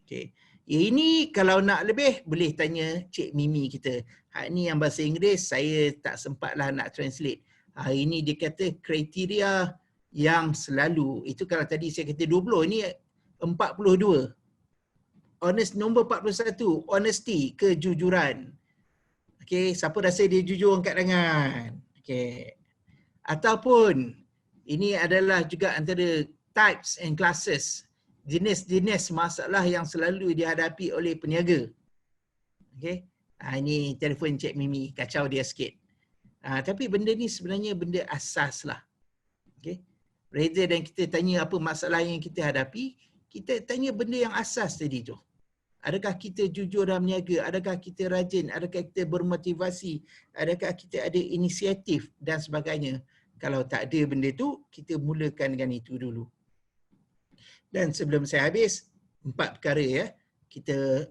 Okay. Ini kalau nak lebih boleh tanya Cik Mimi kita. Hak ni yang bahasa Inggeris saya tak sempatlah nak translate. Hari ini dia kata kriteria yang selalu. Itu kalau tadi saya kata 20, ini 42. Honest, nombor 41, honesty, kejujuran. Okey, siapa rasa dia jujur angkat tangan. Okey. Ataupun ini adalah juga antara types and classes, jenis-jenis masalah yang selalu dihadapi oleh peniaga. Okey. Ini telefon Cik Mimi, kacau dia sikit. Tapi benda ni sebenarnya benda asas lah. Okey. Rather than kita tanya apa masalah yang kita hadapi, kita tanya benda yang asas tadi tu. Adakah kita jujur dalam niaga? Adakah kita rajin? Adakah kita bermotivasi? Adakah kita ada inisiatif dan sebagainya? Kalau tak ada benda tu, kita mulakan dengan itu dulu. Dan sebelum saya habis, 4 perkara ya. Kita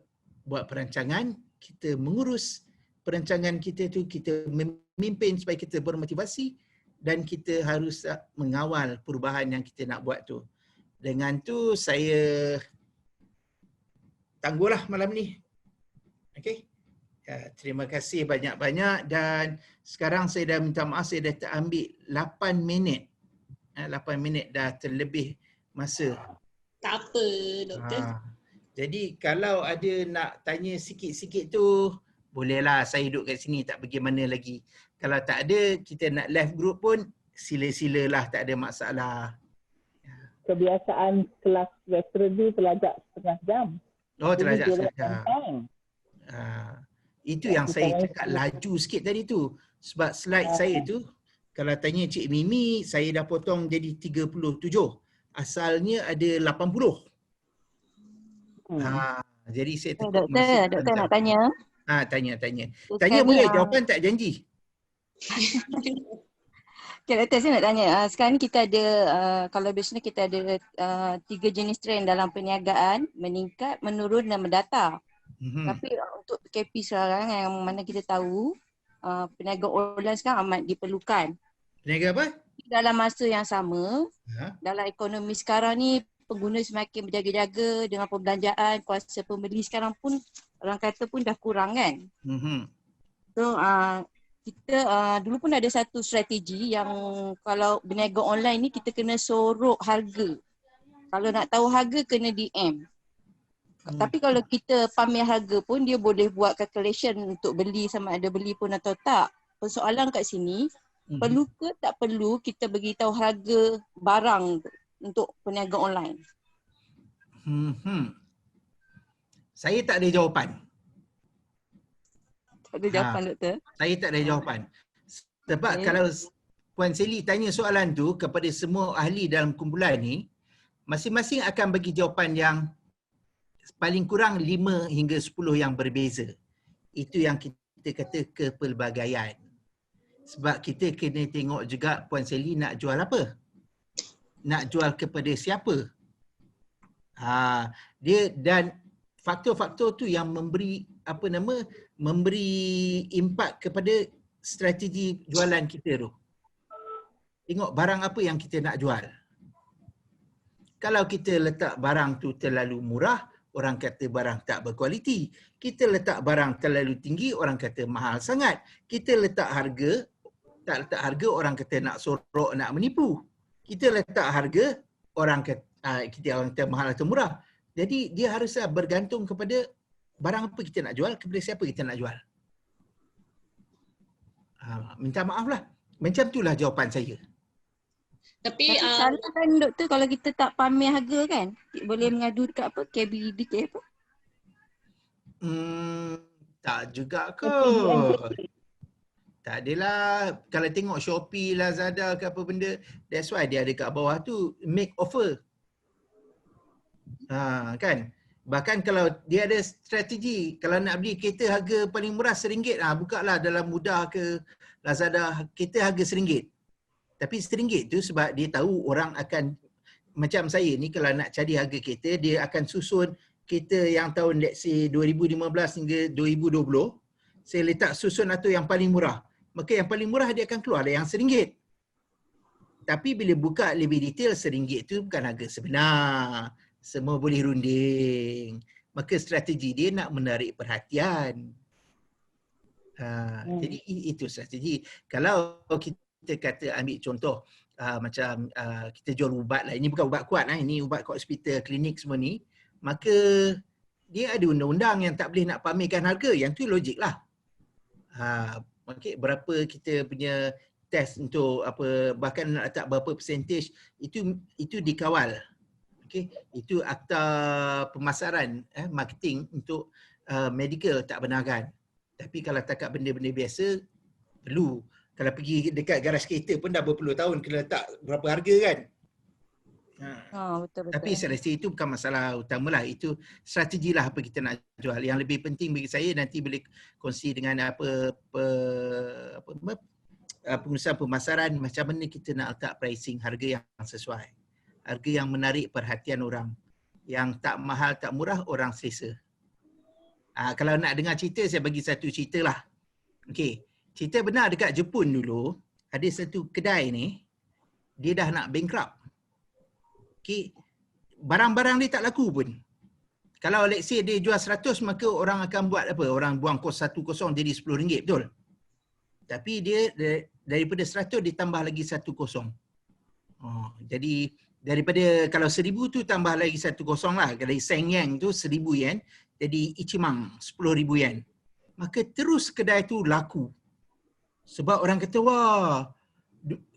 buat perancangan, kita mengurus perancangan kita tu, kita memimpin supaya kita bermotivasi dan kita harus mengawal perubahan yang kita nak buat tu. Dengan tu saya tangguhlah malam ni. Okey. Ya, terima kasih banyak-banyak dan sekarang saya dah minta maaf saya dah terambil 8 minit. 8 minit dah terlebih masa. Tak apa, doktor. Jadi kalau ada nak tanya sikit-sikit tu, bolehlah saya duduk kat sini tak pergi mana lagi. Kalau tak ada, kita nak live group pun sila-silalah, tak ada masalah. Kebiasaan kelas veteran tu terlajak setengah jam. Oh, terlajak Jadi, setengah jam. Itu yang kita saya orang cakap laju sikit tadi tu. Sebab slide saya tu, kalau tanya Cik Mimi, saya dah potong jadi 37. Asalnya ada 80. Jadi saya tekuk Doktor nak tanya. Tanya. Tanya boleh, jawapan tak janji. Okay, doktor saya nak tanya. Sekarang ni kita ada, kalau biasanya kita ada 3 jenis trend dalam perniagaan, meningkat, menurun dan mendata. Tapi untuk PKP sekarang yang mana kita tahu, peniaga online sekarang amat diperlukan. Peniaga apa? Dalam masa yang sama, dalam ekonomi sekarang ni, pengguna semakin berjaga-jaga dengan perbelanjaan, kuasa pembeli sekarang pun orang kata pun dah kurang kan. So kita dulu pun ada satu strategi yang kalau berniaga online ni kita kena sorok harga. Kalau nak tahu harga kena DM. Tapi kalau kita pamer harga pun dia boleh buat calculation untuk beli sama ada beli pun atau tak. Persoalan kat sini, perlu ke tak perlu kita beritahu harga barang untuk peniaga online? Saya tak ada jawapan. Tak ada jawapan, doktor? Saya tak ada jawapan. Sebab kalau Puan Sally tanya soalan tu kepada semua ahli dalam kumpulan ni, masing-masing akan bagi jawapan yang paling kurang 5 hingga 10 yang berbeza. Itu yang kita kata kepelbagaian. Sebab kita kena tengok juga Puan Sally nak jual apa? Nak jual kepada siapa? Dia dan faktor-faktor tu yang memberi memberi impak kepada strategi jualan kita tu. Tengok barang apa yang kita nak jual. Kalau kita letak barang tu terlalu murah, orang kata barang tak berkualiti. Kita letak barang terlalu tinggi, orang kata mahal sangat. Kita letak harga, tak letak harga, orang kata nak sorok, nak menipu. Kita letak harga, orang kata mahal atau murah. Jadi dia harus bergantung kepada barang apa kita nak jual, kepada siapa kita nak jual. Minta maaf lah. Macam itulah jawapan saya. Tapi salah kan doktor kalau kita tak pamer harga kan? Boleh mengadu dekat apa? KBD ke apa? Tak juga kot. Tak adalah. Kalau tengok Shopee, Lazada ke apa benda, that's why dia ada kat bawah tu make offer. Kan? Bahkan kalau dia ada strategi, kalau nak beli kereta harga paling murah RM1, buka lah dalam Mudah ke Lazada, kereta harga RM1. Tapi RM1 tu sebab dia tahu orang akan, macam saya ni kalau nak cari harga kereta, dia akan susun kereta yang tahun let's say 2015 hingga 2020, saya letak susun atau yang paling murah. Maka yang paling murah dia akan keluar yang RM1. Tapi bila buka lebih detail, RM1 tu bukan harga sebenar. Semua boleh runding. Maka strategi dia nak menarik perhatian. Jadi itu strategi. Kalau kita kata ambil contoh macam kita jual ubat lah. Ini bukan ubat kuat lah. Ini ubat kat hospital, klinik semua ni. Maka dia ada undang-undang yang tak boleh nak pamerkan harga. Yang tu logik lah. Okay, berapa kita punya test untuk apa, bahkan nak letak berapa percentage, itu dikawal. Okay, itu akta pemasaran, marketing untuk medical tak benarkan. Tapi kalau takat benda-benda biasa, perlu. Kalau pergi dekat garaj kereta pun dah berpuluh tahun kena letak berapa harga kan. Betul-betul. Tapi saya rasa itu bukan masalah utamalah. Itu strategi lah apa kita nak jual. Yang lebih penting bagi saya nanti boleh kongsi dengan pengurusan pemasaran macam mana kita nak letak pricing harga yang sesuai. Harga yang menarik perhatian orang. Yang tak mahal, tak murah, orang selesa. Kalau nak dengar cerita, saya bagi satu cerita lah. Okay. Cerita benar dekat Jepun dulu, ada satu kedai ni, dia dah nak bankrupt. Okay. Barang-barang dia tak laku pun. Kalau let's say dia jual 100, maka orang akan buat apa? Orang buang kos 1 kosong jadi RM10, betul? Tapi dia daripada 100 ditambah lagi 1 kosong. Jadi daripada kalau 1,000 tu tambah lagi 1 kosong lah. Dari Seng Yang tu 1,000 yen, jadi Ichimang 10,000 yen. Maka terus kedai tu laku. Sebab orang kata, wah,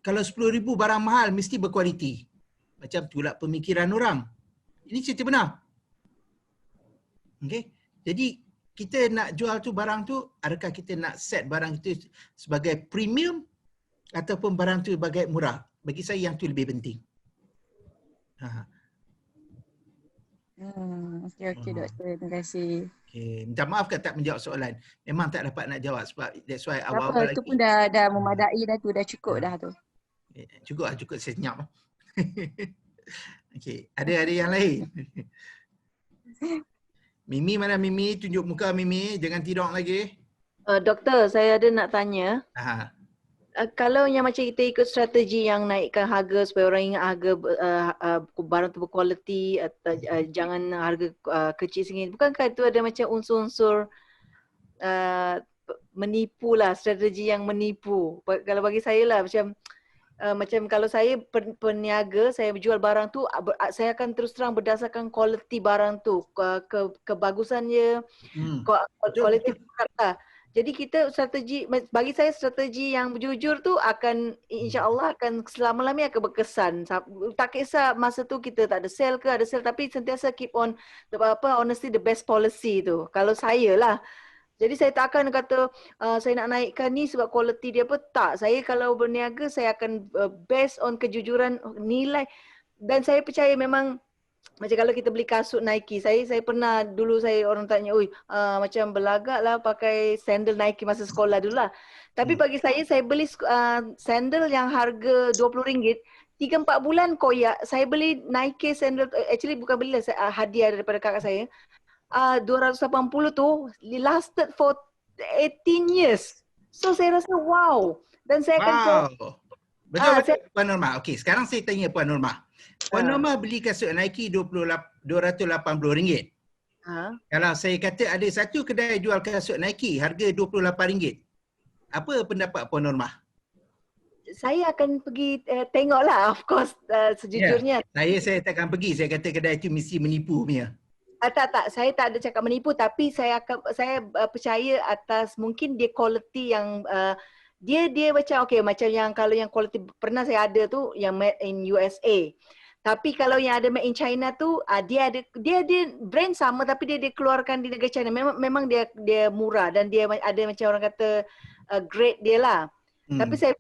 kalau 10,000 barang mahal mesti berkualiti. Macam itulah pemikiran orang. Ini cerita benar. Okay. Jadi kita nak jual tu barang tu, adakah kita nak set barang itu sebagai premium ataupun barang tu sebagai murah? Bagi saya yang tu lebih penting. Okey doktor, terima kasih. Okay. Minta maaf kalau tak menjawab soalan. Memang tak dapat nak jawab sebab that's why awal-awal lagi. Itu pun dah memadai dah tu, dah cukup dah tu. Cukup senyap. Okey, ada yang lain. Mimi mana Mimi? Tunjuk muka Mimi, jangan tidur lagi. Doktor, saya ada nak tanya. Kalau yang macam kita ikut strategi yang naikkan harga supaya orang ingat harga barang tu berkualiti, jangan harga kecil sikit. Bukankah itu ada macam unsur-unsur menipu lah, strategi yang menipu. Kalau bagi saya lah macam kalau saya peniaga, saya jual barang tu, saya akan terus terang berdasarkan kualiti barang tu, kebagusannya, kualiti produk lah. Jadi kita bagi saya strategi yang jujur tu akan insya-Allah akan selama-lamanya akan berkesan. Tak kisah masa tu kita tak ada sale ke, ada sale, tapi sentiasa keep on honestly the best policy tu. Kalau saya lah. Jadi saya tak akan kata saya nak naikkan ni sebab kualiti dia apa, tak. Saya kalau berniaga saya akan based on kejujuran nilai, dan saya percaya memang macam kalau kita beli kasut Nike, saya pernah dulu orang tanya, macam belagak lah pakai sandal Nike masa sekolah dulu lah. Tapi bagi saya beli sandal yang harga RM20, 3-4 bulan koyak. Saya beli Nike sandal, actually bukan beli lah, hadiah daripada kakak saya. 280 tu lasted for 18 years. So saya rasa wow. Dan saya akan betul Puan Norma. Okey, sekarang saya tanya Puan Norma. Puan Norma beli kasut Nike RM280. Kalau saya kata ada satu kedai jual kasut Nike harga RM28. Apa pendapat Puan Normah? Saya akan pergi tengoklah, of course, sejujurnya. Saya takkan pergi. Saya kata kedai itu mesti menipu punya. Tak. Saya tak ada cakap menipu, tapi saya percaya atas mungkin dia quality yang dia macam macam yang kalau yang quality pernah saya ada tu yang made in USA. Tapi kalau yang ada made in China tu dia brand sama tapi dia keluarkan di negara China. Memang dia murah dan dia ada macam orang kata grade dia lah. Tapi saya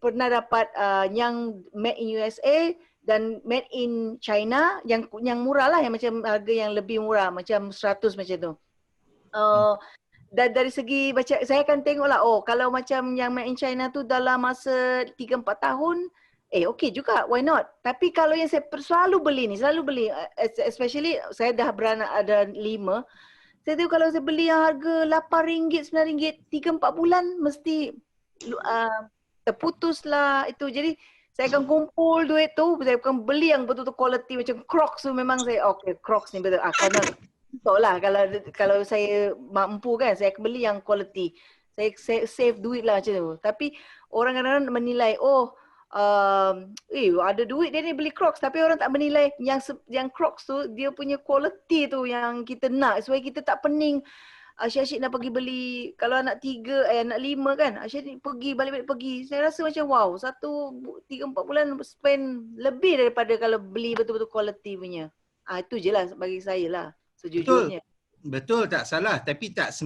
pernah dapat yang made in USA dan made in China yang murah lah, yang macam harga yang lebih murah macam 100 macam tu. Dan dari segi baca saya akan tengoklah kalau macam yang made in China tu dalam masa 3-4 tahun okey juga, why not? Tapi kalau yang saya selalu beli especially saya dah beranak ada 5. Saya tahu kalau saya beli yang harga RM8, RM9, 3-4 bulan mesti terputuslah itu. Jadi saya akan kumpul duit tu, saya akan beli yang betul-betul quality macam Crocs tu. Memang saya Crocs ni betul. Kerana lah kalau saya mampu kan, saya akan beli yang quality. Saya save duit lah macam tu. Tapi orang kadang-kadang menilai ada duit dia ni beli Crocs, tapi orang tak menilai yang Crocs tu dia punya quality tu yang kita nak, supaya kita tak pening. Asyik nak pergi beli, kalau anak 3, anak 5 kan, asyik pergi balik pergi. Saya rasa macam wow, 3-4 bulan spend lebih daripada kalau beli betul-betul quality punya. Itu je lah bagi saya lah sejujurnya. Betul tak salah, tapi tak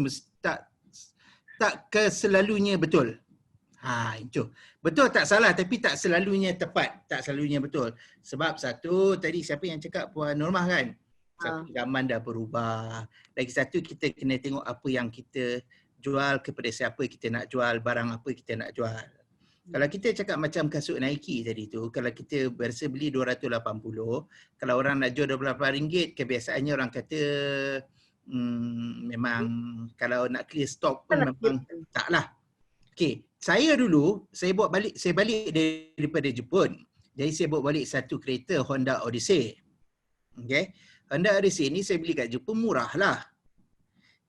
keselalunya betul. Itu. Betul tak salah tapi tak selalunya tepat, tak selalunya betul. Sebab satu tadi siapa yang cakap Puan Normah kan? Satu zaman dah berubah. Lagi satu kita kena tengok apa yang kita jual, kepada siapa kita nak jual, barang apa kita nak jual. Kalau kita cakap macam kasut Nike tadi tu, kalau kita biasa beli RM280, kalau orang nak jual RM28, kebiasaannya orang kata memang kalau nak clear stock pun memang taklah. Okey, saya balik daripada Jepun. Jadi saya bawa balik satu kereta Honda Odyssey. Okey. Honda Odyssey ni saya beli kat Jepun murah lah.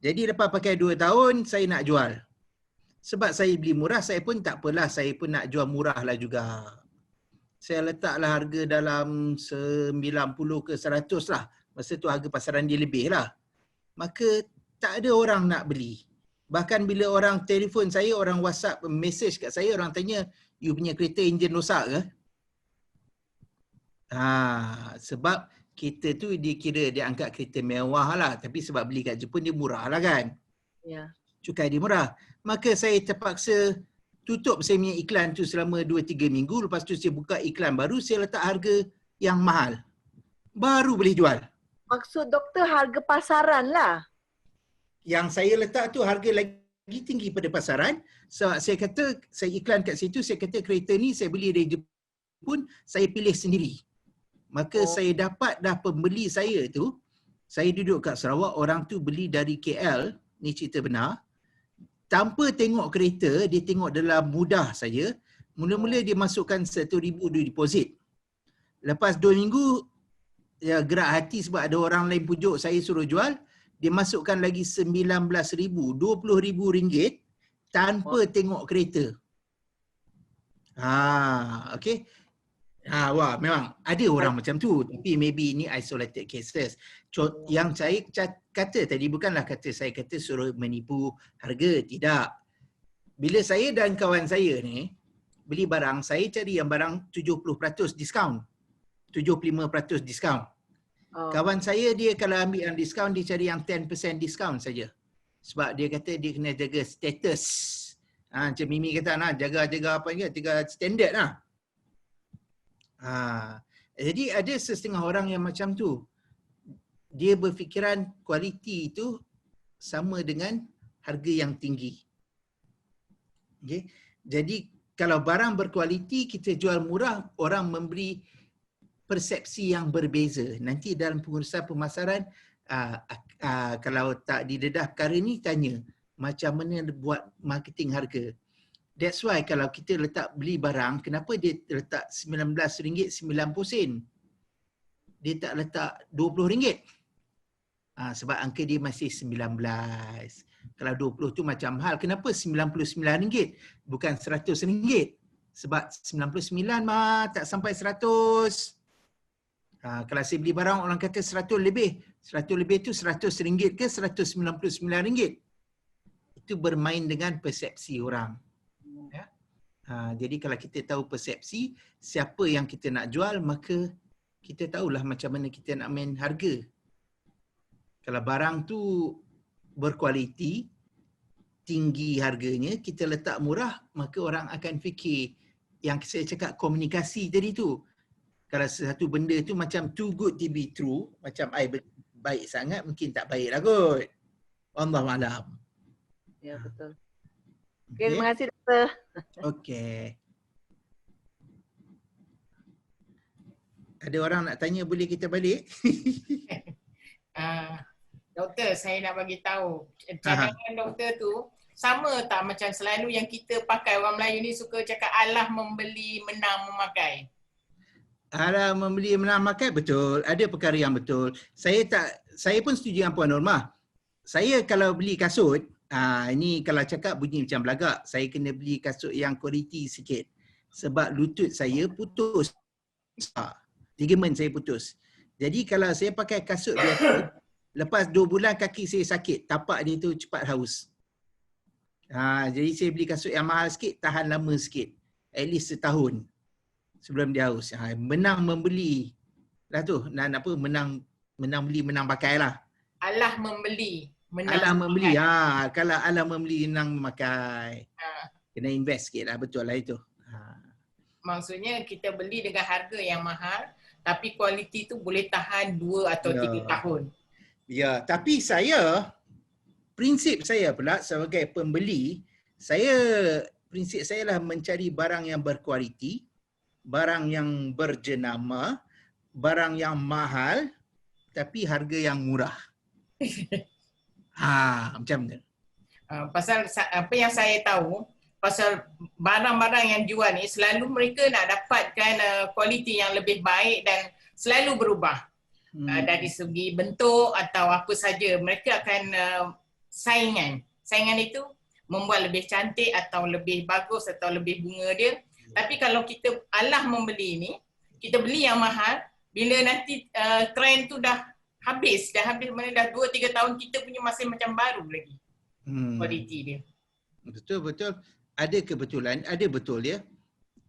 Jadi lepas pakai 2 tahun saya nak jual. Sebab saya beli murah, saya pun tak apalah, saya pun nak jual murah lah juga. Saya letaklah harga dalam 90 ke 100 lah. Masa tu harga pasaran dia lebih lah. Maka tak ada orang nak beli. Bahkan bila orang telefon saya, orang WhatsApp message kat saya, orang tanya, you punya kereta enjin rosak ke? Sebab kereta tu dia angkat kereta mewah lah. Tapi sebab beli kat Jepun dia murah lah kan? Ya. Cukai dia murah. Maka saya terpaksa tutup saya punya iklan tu selama 2-3 minggu. Lepas tu saya buka iklan baru, saya letak harga yang mahal. Baru boleh jual. Maksud doktor harga pasaran lah. Yang saya letak tu harga lagi tinggi pada pasaran. Sebab saya kata, saya iklan kat situ, saya kata kereta ni saya beli dari Jepun, saya pilih sendiri. Maka saya dapat dah pembeli saya tu, saya duduk kat Sarawak, orang tu beli dari KL, ni cerita benar. Tanpa tengok kereta, dia tengok dalam mudah saya. Mula-mula dia masukkan RM1,000 deposit. Lepas 2 minggu, ya gerak hati sebab ada orang lain pujuk saya suruh jual. Dia masukkan lagi RM19,000, RM20,000 tanpa tengok kereta. Okey. Wah, memang ada orang macam tu. Tapi maybe ini isolated cases. Yang saya kata tadi bukanlah saya kata suruh menipu harga. Tidak. Bila saya dan kawan saya ni beli barang, saya cari yang barang 70% diskaun. 75% diskaun. Kawan saya dia kalau ambil yang diskaun, dia cari yang 10% diskaun saja. Sebab dia kata dia kena jaga status. Macam Mimi kata jaga apa ni? Jaga standard lah. Jadi ada setengah orang yang macam tu. Dia berfikiran kualiti itu sama dengan harga yang tinggi. Okay. Jadi kalau barang berkualiti kita jual murah, orang memberi persepsi yang berbeza. Nanti dalam pengurusan pemasaran, kalau tak didedah perkara ni, tanya macam mana buat marketing harga. That's why kalau kita letak beli barang, kenapa dia letak RM19.90? Dia tak letak RM20? Sebab angka dia masih 19. Kalau 20 tu macam hal. Kenapa RM99 bukan RM100? Sebab 99 mah tak sampai 100. Kalau saya beli barang orang kata 100 lebih. 100 lebih tu RM100 ke RM199? Itu bermain dengan persepsi orang. Ya? Jadi kalau kita tahu persepsi, siapa yang kita nak jual, maka kita tahulah macam mana kita nak main harga. Kalau barang tu berkualiti, tinggi harganya, kita letak murah, maka orang akan fikir yang saya cakap komunikasi tadi tu. Kalau satu benda tu macam too good to be true, macam baik sangat, mungkin tak baik lah kot. Allah malam. Ya, betul. Okay, terima kasih doktor. Okey. Ada orang nak tanya, boleh kita balik? Doktor, saya nak bagi tahu cadangan doktor tu sama tak macam selalu yang kita pakai, orang Melayu ni suka cakap alah membeli menang memakai. Alah membeli menang memakai, betul. Ada perkara yang betul. Saya pun setuju dengan Puan Normah. Saya kalau beli kasut, ini kalau cakap bunyi macam belagak, saya kena beli kasut yang kualiti sikit. Sebab lutut saya putus. Ligament saya putus. Jadi kalau saya pakai kasut biasa, lepas 2 bulan kaki saya sakit, tapak dia tu cepat haus. Jadi saya beli kasut yang mahal sikit, tahan lama sikit. At least setahun sebelum dia haus. Menang membeli lah tu. Menang beli, menang pakai lah. Alah membeli, menang alah membeli. memakai. Kalau alah membeli, menang memakai. Kena invest sikit lah, betul lah itu. Maksudnya kita beli dengan harga yang mahal, tapi kualiti tu boleh tahan 2 atau 3 tahun. Ya, tapi prinsip saya pula sebagai pembeli, prinsip saya lah mencari barang yang berkualiti, barang yang berjenama, barang yang mahal, tapi harga yang murah. Macam mana? Pasal apa yang saya tahu, pasal barang-barang yang jual ni selalu mereka nak dapatkan kualiti yang lebih baik dan selalu berubah. Dari segi bentuk atau apa saja, mereka akan saingan itu membuat lebih cantik atau lebih bagus atau lebih bunga dia. Tapi kalau kita alah membeli ni, kita beli yang mahal, bila nanti trend tu dah habis mana dah 2-3 tahun, kita punya masih macam baru lagi kualiti dia. Betul. Ada kebetulan, ada betul ya.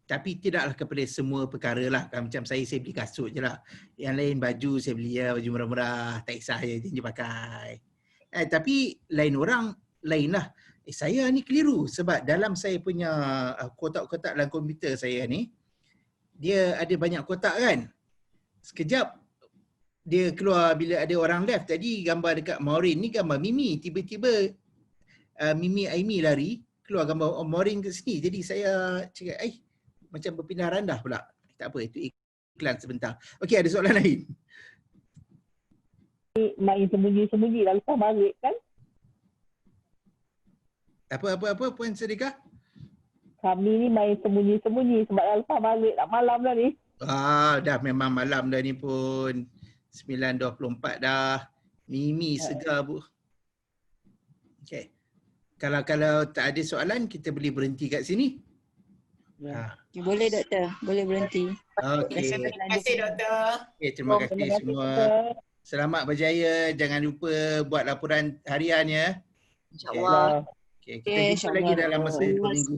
Tapi tidaklah kepada semua perkara lah. Macam saya beli kasut je lah. Yang lain baju saya beli baju murah-murah. Tak kisah je pakai. Tapi lain orang, lain lah. Saya ni keliru. Sebab dalam saya punya kotak-kotak dalam komputer saya ni, dia ada banyak kotak kan. Sekejap, dia keluar bila ada orang left. Tadi gambar dekat Maureen ni gambar Mimi. Tiba-tiba Mimi Aimi lari, keluar gambar Maureen ke sini. Jadi saya cakap, macam berpindah randah pula. Tak apa, itu iklan sebentar. Okey, ada soalan lain? Main sembunyi-sembunyi dah lepas maghrib kan? Apa Puan Sedekah? Kami ni main sembunyi-sembunyi sebab dah lepas maghrib, tak malam dah ni. Dah memang malam dah ni pun. 9.24 dah. Mimi segar bu. Okey. Kalau tak ada soalan, kita boleh berhenti kat sini. Boleh doktor, boleh berhenti. Okey. Terima kasih doktor. Okay, terima kasih semua. Selamat berjaya. Jangan lupa buat laporan harian ya. InsyaAllah. Okay, kita jumpa lagi dalam masa 2 minggu.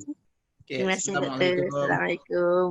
Okay, Terima kasih doktor. Assalamualaikum.